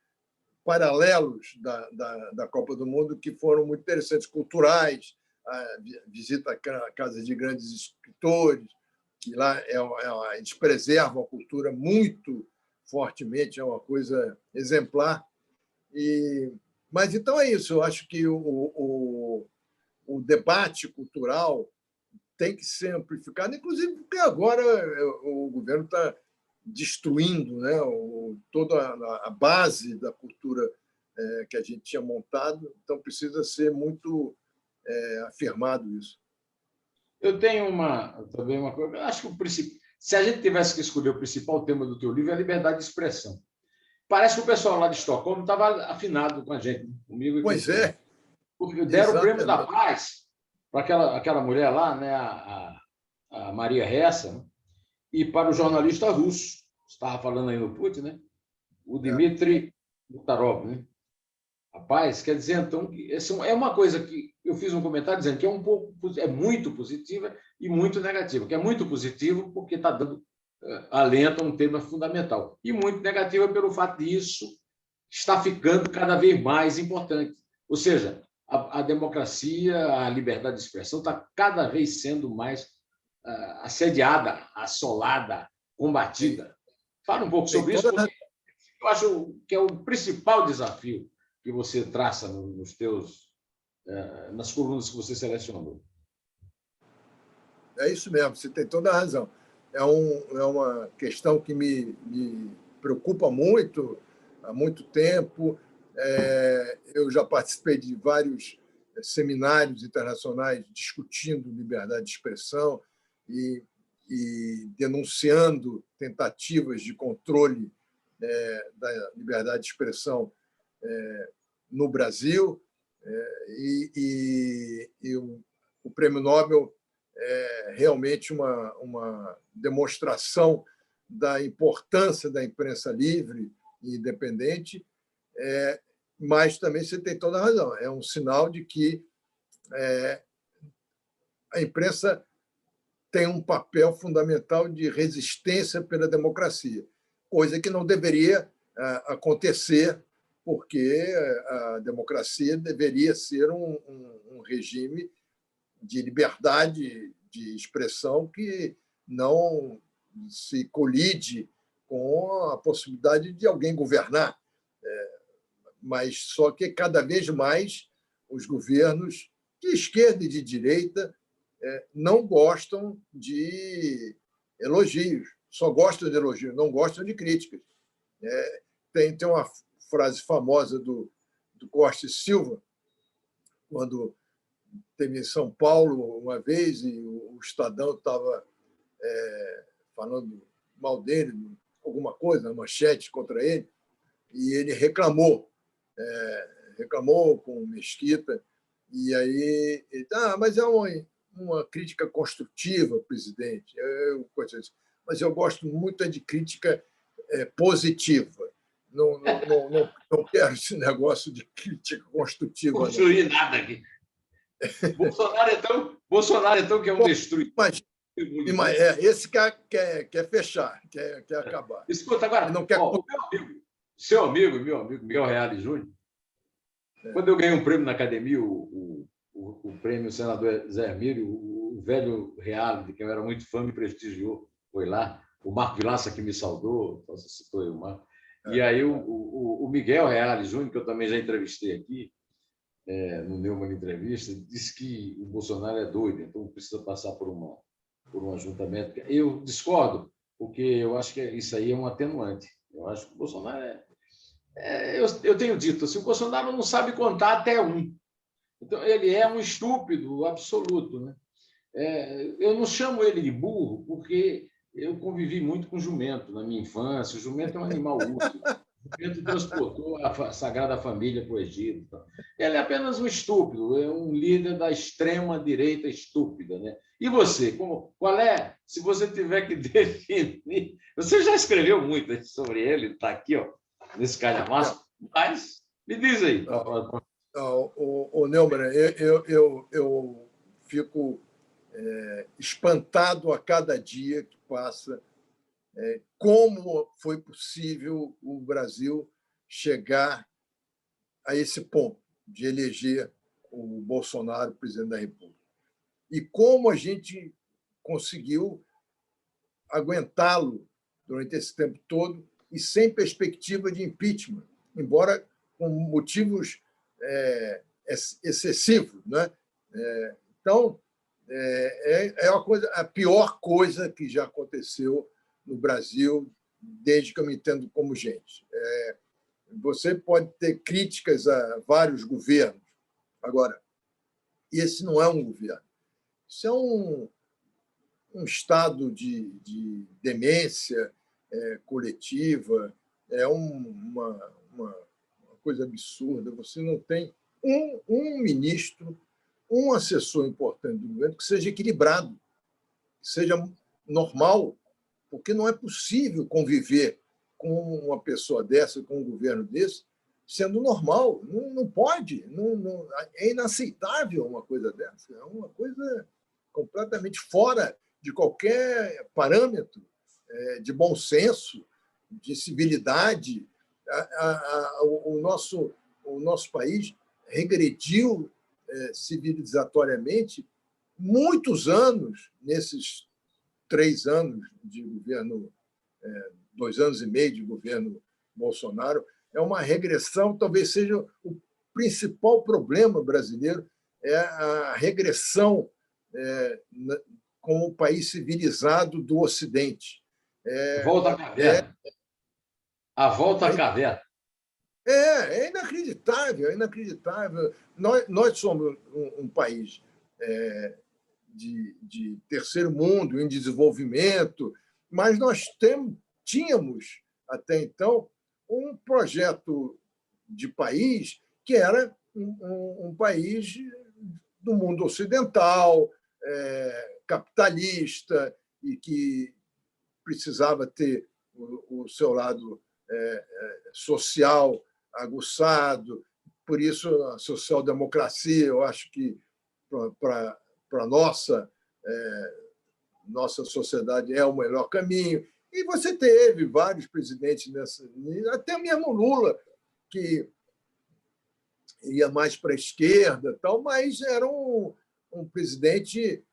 paralelos da Copa do Mundo que foram muito interessantes, culturais, a visita à casa de grandes escritores, que lá eles preservam a cultura muito fortemente, é uma coisa exemplar. Mas então é isso, eu acho que o debate cultural tem que ser amplificado, inclusive porque agora o governo está destruindo, né, toda a base da cultura que a gente tinha montado, então precisa ser muito afirmado isso. Eu tenho também uma coisa. Acho que se a gente tivesse que escolher o principal tema do teu livro é a liberdade de expressão. Parece que o pessoal lá de Estocolmo estava afinado com a gente, comigo e com Pois você. é. Porque deram o prêmio da paz para aquela mulher lá, né, a Maria Ressa, né, e para o jornalista russo, estava falando aí no Putin, né, o Dmitry Mutarov, né? Rapaz, quer dizer, então, é uma coisa que eu fiz um comentário dizendo que é muito positiva e muito negativa. Que é muito positivo porque está dando alento a um tema fundamental. E muito negativa pelo fato disso estar ficando cada vez mais importante. Ou seja, a democracia, a liberdade de expressão está cada vez sendo mais assediada, assolada, combatida. Fala um pouco sobre isso, porque eu acho que é o principal desafio que você traça nas colunas que você selecionou. É isso mesmo, você tem toda a razão. É uma questão que me preocupa muito, há muito tempo. Eu já participei de vários seminários internacionais discutindo liberdade de expressão e denunciando tentativas de controle da liberdade de expressão no Brasil, e o Prêmio Nobel é realmente uma demonstração da importância da imprensa livre e independente, mas também você tem toda a razão, é um sinal de que a imprensa tem um papel fundamental de resistência pela democracia, coisa que não deveria acontecer, porque a democracia deveria ser um regime de liberdade de expressão que não se colide com a possibilidade de alguém governar. Mas só que cada vez mais os governos de esquerda e de direita não gostam de elogios, só gostam de elogios, não gostam de críticas. Tem uma frase famosa do Costa e Silva, quando teve em São Paulo uma vez e o Estadão estava falando mal dele, alguma coisa, uma manchete contra ele, e ele reclamou com Mesquita, e aí ele mas é uma crítica construtiva, presidente. Mas eu gosto muito de crítica positiva. Não quero esse negócio de crítica construtiva. Não construir nada aqui. Bolsonaro, então, que é um destruidor. Esse quer fechar, quer acabar. Escuta, agora, não quer... seu amigo, meu amigo, Miguel Reale Júnior, quando eu ganhei um prêmio na academia, o prêmio senador Zé Hermílio, o velho Reale, de quem eu era muito fã, me prestigiou, foi lá. O Marco Vilaça, que me saudou, você citou aí o Marco. E aí o Miguel Reale Júnior, que eu também já entrevistei aqui, no Neumann Entrevista, disse que o Bolsonaro é doido, então precisa passar por um ajuntamento. Eu discordo, porque eu acho que isso aí é um atenuante. Eu acho que o Bolsonaro eu tenho dito assim, o Bolsonaro não sabe contar até um. Então, ele é um estúpido absoluto, né? Eu não chamo ele de burro, porque eu convivi muito com jumento na minha infância. O jumento é um animal útil. O jumento transportou a Sagrada Família para o Egito. Ele é apenas um estúpido, é um líder da extrema-direita estúpida, né? E você, qual é? Se você tiver que definir... Você já escreveu muito sobre ele, está aqui, ó, nesse calhamaço, mas me diz aí. O Neumann, eu fico espantado a cada dia que passa como foi possível o Brasil chegar a esse ponto de eleger o Bolsonaro presidente da República. E como a gente conseguiu aguentá-lo durante esse tempo todo e sem perspectiva de impeachment, embora com motivos excessivos, né? Então, a pior coisa que já aconteceu no Brasil desde que eu me entendo como gente. Você pode ter críticas a vários governos. Agora, esse não é um governo. Isso é um estado de demência coletiva, uma coisa absurda. Você não tem um ministro, um assessor importante do governo que seja equilibrado, que seja normal, porque não é possível conviver com uma pessoa dessa, com um governo desse, sendo normal. Não pode. É inaceitável uma coisa dessa. É uma coisa completamente fora de qualquer parâmetro de bom senso, de civilidade. O nosso país regrediu civilizatoriamente muitos anos nesses 3 anos de governo, 2 anos e meio de governo Bolsonaro. É uma regressão, talvez seja o principal problema brasileiro, é a regressão como um país civilizado do Ocidente. Volta à caverna. A volta à caverna. É inacreditável, é inacreditável. Nós somos um país de terceiro mundo, em desenvolvimento, mas nós tínhamos até então, um projeto de país que era um país do mundo ocidental, capitalista, e que precisava ter o seu lado social aguçado. Por isso, a social-democracia, eu acho que, para a nossa sociedade, é o melhor caminho. E você teve vários presidentes nessa, até mesmo Lula, que ia mais para a esquerda, tal, mas era um presidente.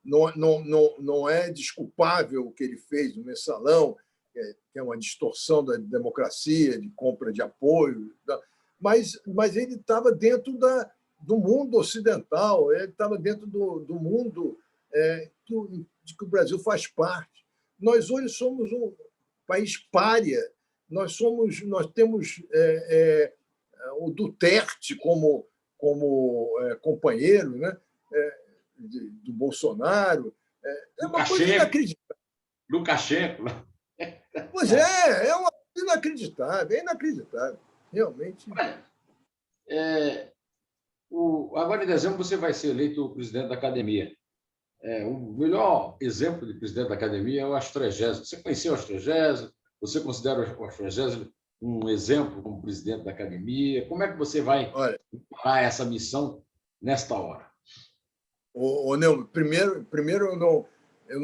Não é desculpável o que ele fez no Mensalão, que é uma distorção da democracia, de compra de apoio, mas ele estava dentro do mundo ocidental, ele estava dentro do mundo de que o Brasil faz parte. Nós hoje somos um país pária, nós temos o Duterte como companheiro, né? Do Bolsonaro. É uma coisa inacreditável. Lukashenko. Pois é uma coisa inacreditável, é inacreditável, realmente. Agora, em dezembro, você vai ser eleito presidente da academia. O melhor exemplo de presidente da academia é o Astrogésio. Você conheceu o Astrogésio? Você considera o Astrogésio um exemplo como presidente da academia? Como é que você vai encarar essa missão nesta hora? Neumann, primeiro eu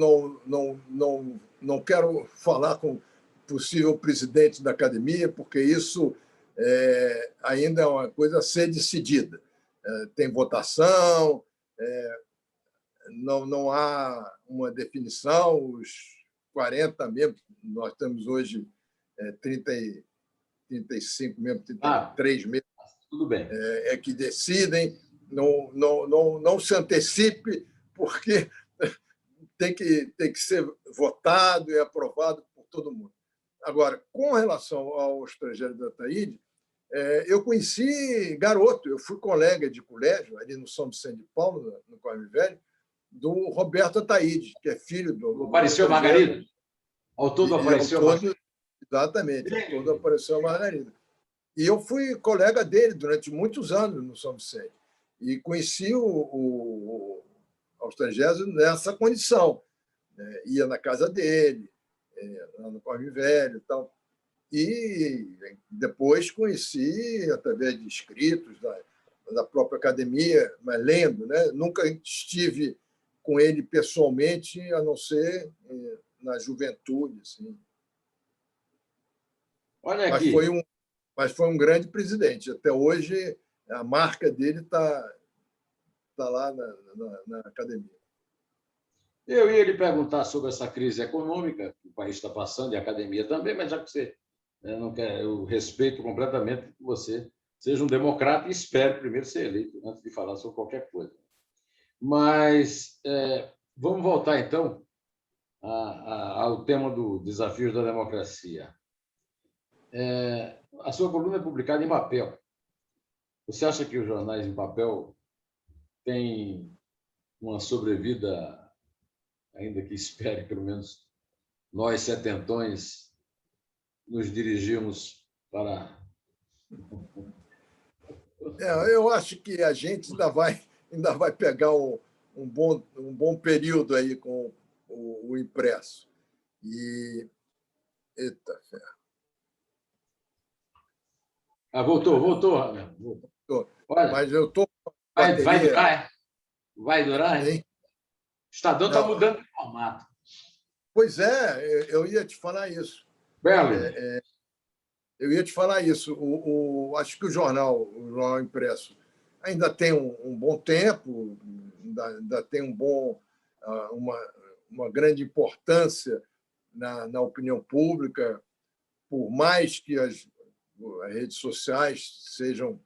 não quero falar com o possível presidente da academia, porque isso ainda é uma coisa a ser decidida. Tem votação, não há uma definição, os 40 membros, nós temos hoje 35 membros, 33 membros, tudo bem. Que decidem. Não se antecipe, porque tem que ser votado e aprovado por todo mundo. Agora, com relação ao estrangeiro da Ataíde, eu conheci garoto, eu fui colega de colégio, ali no São Vicente de Paulo, no Corme Velho, do Roberto Ataíde, que é filho do. Apareceu Margarida? Autor do Apareceu Margarida. Exatamente, autor do Apareceu Margarida. E eu fui colega dele durante muitos anos no São Vicente. E conheci o Astrogésio nessa condição. Ia na casa dele, lá no Corme Velho e tal. E depois conheci, através de escritos da própria academia, mas lendo, né? Nunca estive com ele pessoalmente, a não ser na juventude. Assim. Olha aqui. Mas foi um grande presidente. Até hoje, a marca dele está lá na academia. Eu ia lhe perguntar sobre essa crise econômica que o país está passando, e a academia também, mas já que você não quer, eu respeito completamente que você seja um democrata e espere primeiro ser eleito antes de falar sobre qualquer coisa. Mas vamos voltar, então, ao tema do desafio da democracia. A sua coluna é publicada em papel. Você acha que os jornais em papel têm uma sobrevida, ainda que espere, pelo menos nós, setentões, nos dirigimos para... Eu acho que a gente ainda vai pegar um bom período aí com o impresso. E... Eita ferro. Voltou. Olha, mas eu estou. Vai durar? Vai durar? Hein? O Estadão está mudando de formato. Pois é, eu ia te falar isso. Eu ia te falar isso. Acho que o jornal impresso ainda tem um bom tempo, ainda tem uma grande importância na opinião pública, por mais que as redes sociais sejam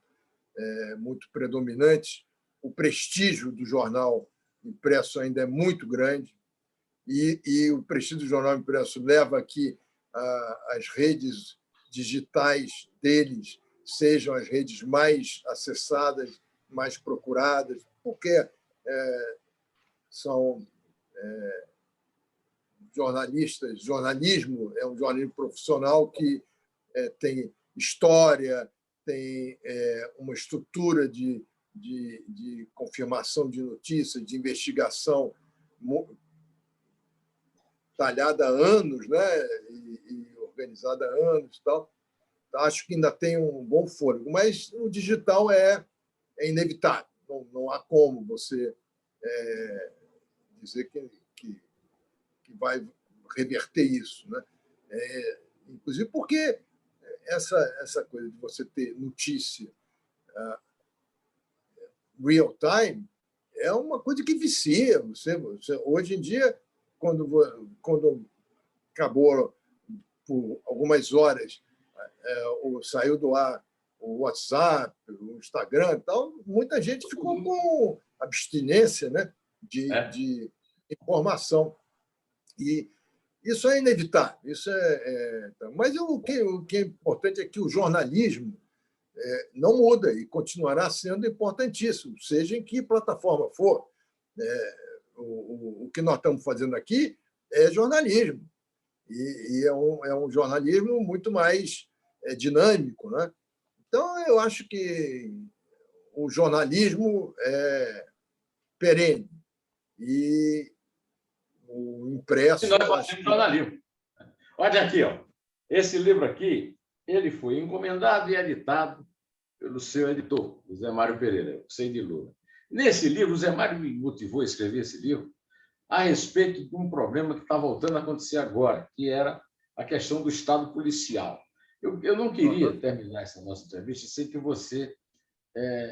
muito predominantes, o prestígio do jornal impresso ainda é muito grande, e o prestígio do jornal impresso leva a que as redes digitais deles sejam as redes mais acessadas, mais procuradas, porque são jornalistas. Jornalismo é um jornalismo profissional que tem história, tem uma estrutura de confirmação de notícias, de investigação talhada há anos, né? e organizada há anos. Tal. Acho que ainda tem um bom fôlego, mas o digital é inevitável. Não há como você dizer que vai reverter isso, né? Inclusive porque essa coisa de você ter notícia real time é uma coisa que vicia. Hoje em dia, quando acabou por algumas horas, saiu do ar o WhatsApp, o Instagram e tal, muita gente ficou com abstinência, né, de informação. E isso é inevitável. Mas o que é importante é que o jornalismo não muda e continuará sendo importantíssimo, seja em que plataforma for. O que nós estamos fazendo aqui é jornalismo, e é um jornalismo muito mais dinâmico, né? Então, eu acho que o jornalismo é perene e o impresso... E nós fazemos jornalismo. Olha aqui, ó. Esse livro aqui, ele foi encomendado e editado pelo seu editor, o Zé Mário Pereira, o Sei de Lula. Nesse livro, o Zé Mário me motivou a escrever esse livro a respeito de um problema que está voltando a acontecer agora, que era a questão do Estado policial. Eu não queria terminar essa nossa entrevista sem que você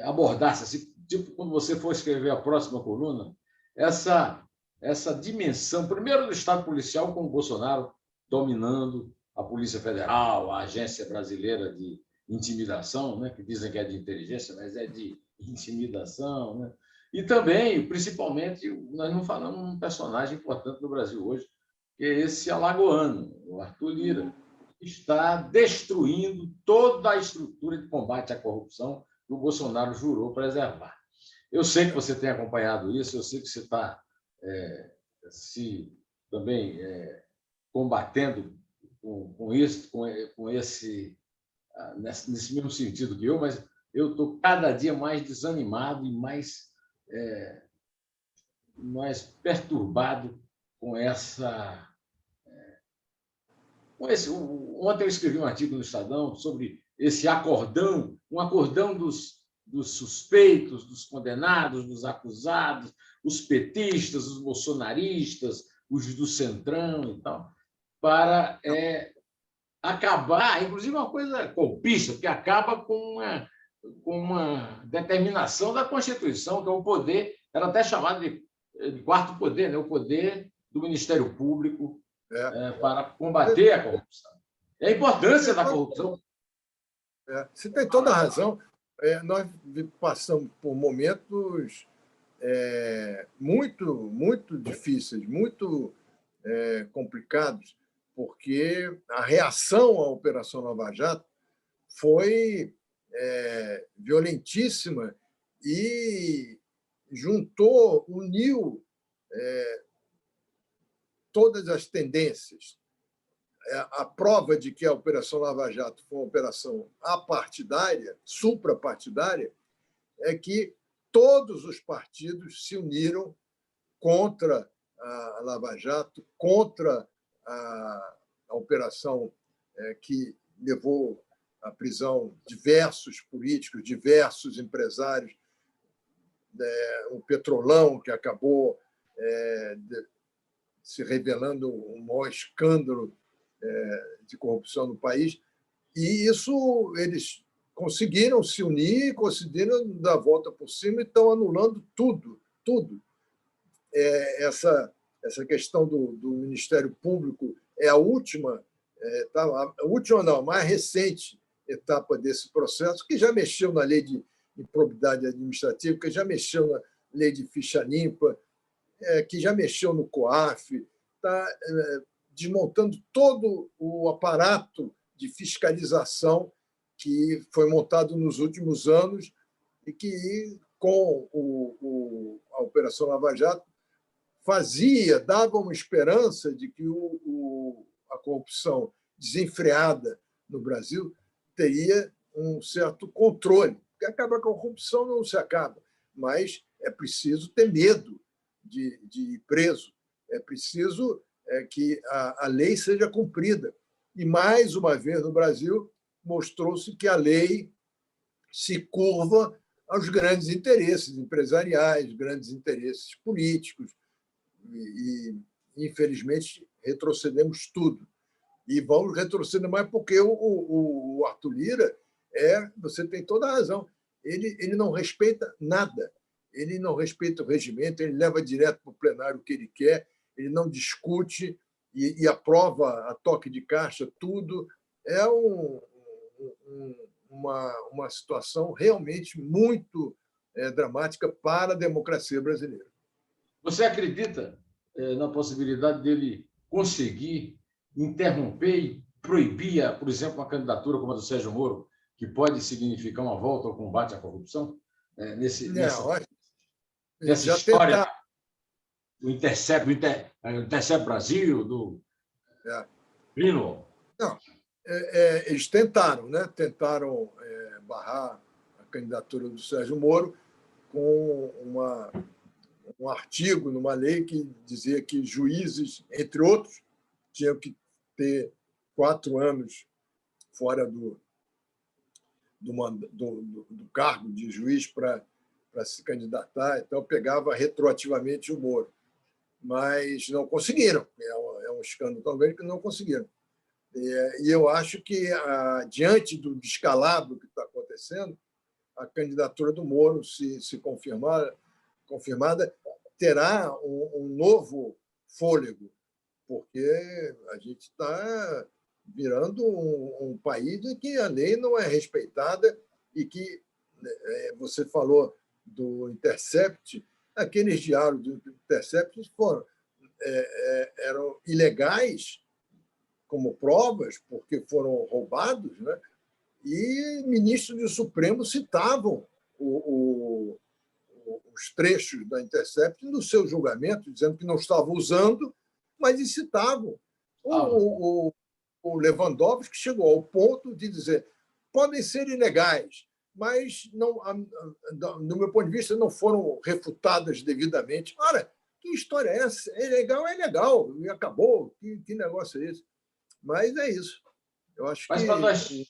abordasse, assim, tipo, quando você for escrever a próxima coluna, essa dimensão, primeiro, do Estado policial, com o Bolsonaro dominando a Polícia Federal, a Agência Brasileira de Intimidação, né, que dizem que é de inteligência, mas é de intimidação, né? E também, principalmente, nós não falamos um personagem importante no Brasil hoje, que é esse alagoano, o Arthur Lira, que está destruindo toda a estrutura de combate à corrupção que o Bolsonaro jurou preservar. Eu sei que você tem acompanhado isso, eu sei que você está se também combatendo com isso, com esse nesse mesmo sentido que eu, mas eu estou cada dia mais desanimado e mais perturbado com essa... Ontem eu escrevi um artigo no Estadão sobre esse acordão, um acordão dos suspeitos, dos condenados, dos acusados, os petistas, os bolsonaristas, os do Centrão e tal, para acabar, inclusive uma coisa golpista, que acaba com uma determinação da Constituição, que é o poder, era até chamado de quarto poder, né? O poder do Ministério Público para combater a corrupção. É a importância da corrupção. Você tem toda a razão. Nós passamos por momentos muito difíceis, muito complicados, porque a reação à Operação Lava Jato foi violentíssima e uniu todas as tendências. A prova de que a Operação Lava Jato foi uma operação apartidária, suprapartidária, é que todos os partidos se uniram contra a Lava Jato, contra a operação que levou à prisão diversos políticos, diversos empresários, o Petrolão, que acabou se revelando o maior escândalo de corrupção no país. E isso eles conseguiram se unir, conseguiram dar a volta por cima e estão anulando tudo. Essa questão do Ministério Público é a última não, a mais recente etapa desse processo, que já mexeu na lei de improbidade administrativa, que já mexeu na lei de ficha limpa, que já mexeu no COAF, está desmontando todo o aparato de fiscalização que foi montado nos últimos anos e que, com a Operação Lava Jato, dava uma esperança de que a corrupção desenfreada no Brasil teria um certo controle. Porque acabar com a corrupção não se acaba, mas é preciso ter medo de ir preso, é preciso que a lei seja cumprida. E, mais uma vez, no Brasil, mostrou-se que a lei se curva aos grandes interesses empresariais, grandes interesses políticos, e infelizmente, retrocedemos tudo. E vamos retroceder mais porque o Arthur Lira, você tem toda a razão, ele não respeita nada, ele não respeita o regimento, ele leva direto para o plenário o que ele quer, ele não discute e aprova a toque de caixa, tudo. É uma situação realmente muito dramática para a democracia brasileira. Você acredita na possibilidade dele conseguir interromper e proibir, por exemplo, uma candidatura como a do Sérgio Moro, que pode significar uma volta ao combate à corrupção? Nessa história do Intercept Brasil, do Greenwald? Não, eles tentaram, né? Tentaram barrar a candidatura do Sérgio Moro com um artigo numa lei que dizia que juízes, entre outros, tinham que ter 4 anos fora do cargo de juiz para se candidatar. Então, pegava retroativamente o Moro. Mas não conseguiram. É um escândalo tão grande que não conseguiram. E eu acho que, diante do descalabro que está acontecendo, a candidatura do Moro, se confirmada, terá um novo fôlego, porque a gente está virando um país em que a lei não é respeitada e que, você falou do Intercept, aqueles diários do Intercept eram ilegais como provas, porque foram roubados, né? E ministros do Supremo citavam os trechos da Intercept no seu julgamento, dizendo que não estavam usando, mas citavam. O Lewandowski chegou ao ponto de dizer podem ser ilegais, mas, não, do meu ponto de vista, não foram refutadas devidamente. Ora, que história é essa? É legal, e acabou. Que negócio é esse? Mas é isso. Eu acho mas que...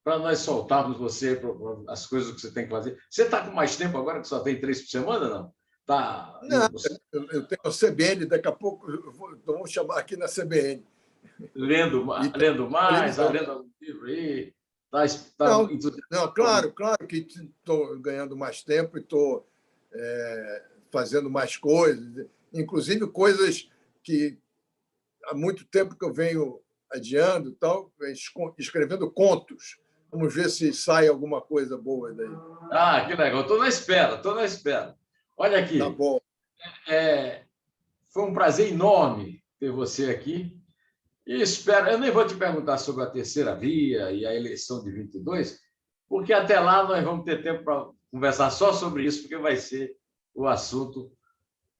para nós soltarmos você, as coisas que você tem que fazer. Você está com mais tempo agora, que só tem 3 por semana, não? Não, eu tenho a CBN, daqui a pouco vamos chamar aqui na CBN. Lendo mais, lendo algum livro aí. Não, claro que estou ganhando mais tempo e estou fazendo mais coisas, inclusive coisas que há muito tempo que eu venho adiando, tal, escrevendo contos. Vamos ver se sai alguma coisa boa daí. Que legal. Estou na espera. Olha aqui. Tá bom. Foi um prazer enorme ter você aqui. E espero. Eu nem vou te perguntar sobre a terceira via e a eleição de 22, porque até lá nós vamos ter tempo para conversar só sobre isso, porque vai ser o assunto,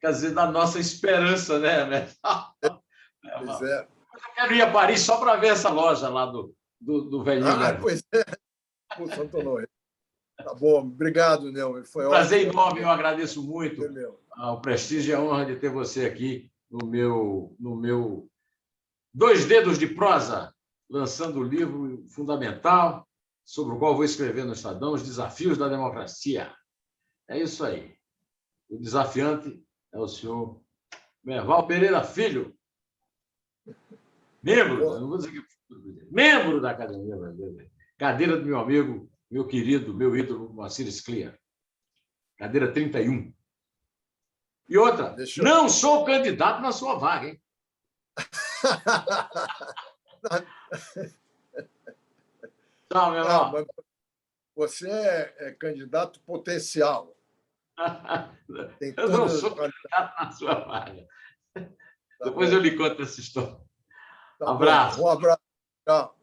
quer dizer, da nossa esperança, né, Hermeto? Pois é. Eu quero ir a Paris só para ver essa loja lá do velhinho. Pois é. Pô, Santo Honoré. Tá bom. Obrigado, Neumann. Foi prazer ótimo. Enorme. Eu agradeço muito o prestígio e a honra de ter você aqui no meu 2 Dedos de Prosa, lançando o livro fundamental sobre o qual vou escrever no Estadão, Os Desafios da Democracia. É isso aí. O desafiante é o senhor Merval Pereira Filho, membro da Academia Brasileira, cadeira do meu amigo, meu querido, meu ídolo, Moacir Sclia. Cadeira 31. E outra, não sou candidato na sua vaga, hein? Tchau, meu irmão. Você é candidato potencial. Eu não sou candidato na sua vaga. Depois eu lhe conto essa história. Tá abraço. Um abraço. Tchau.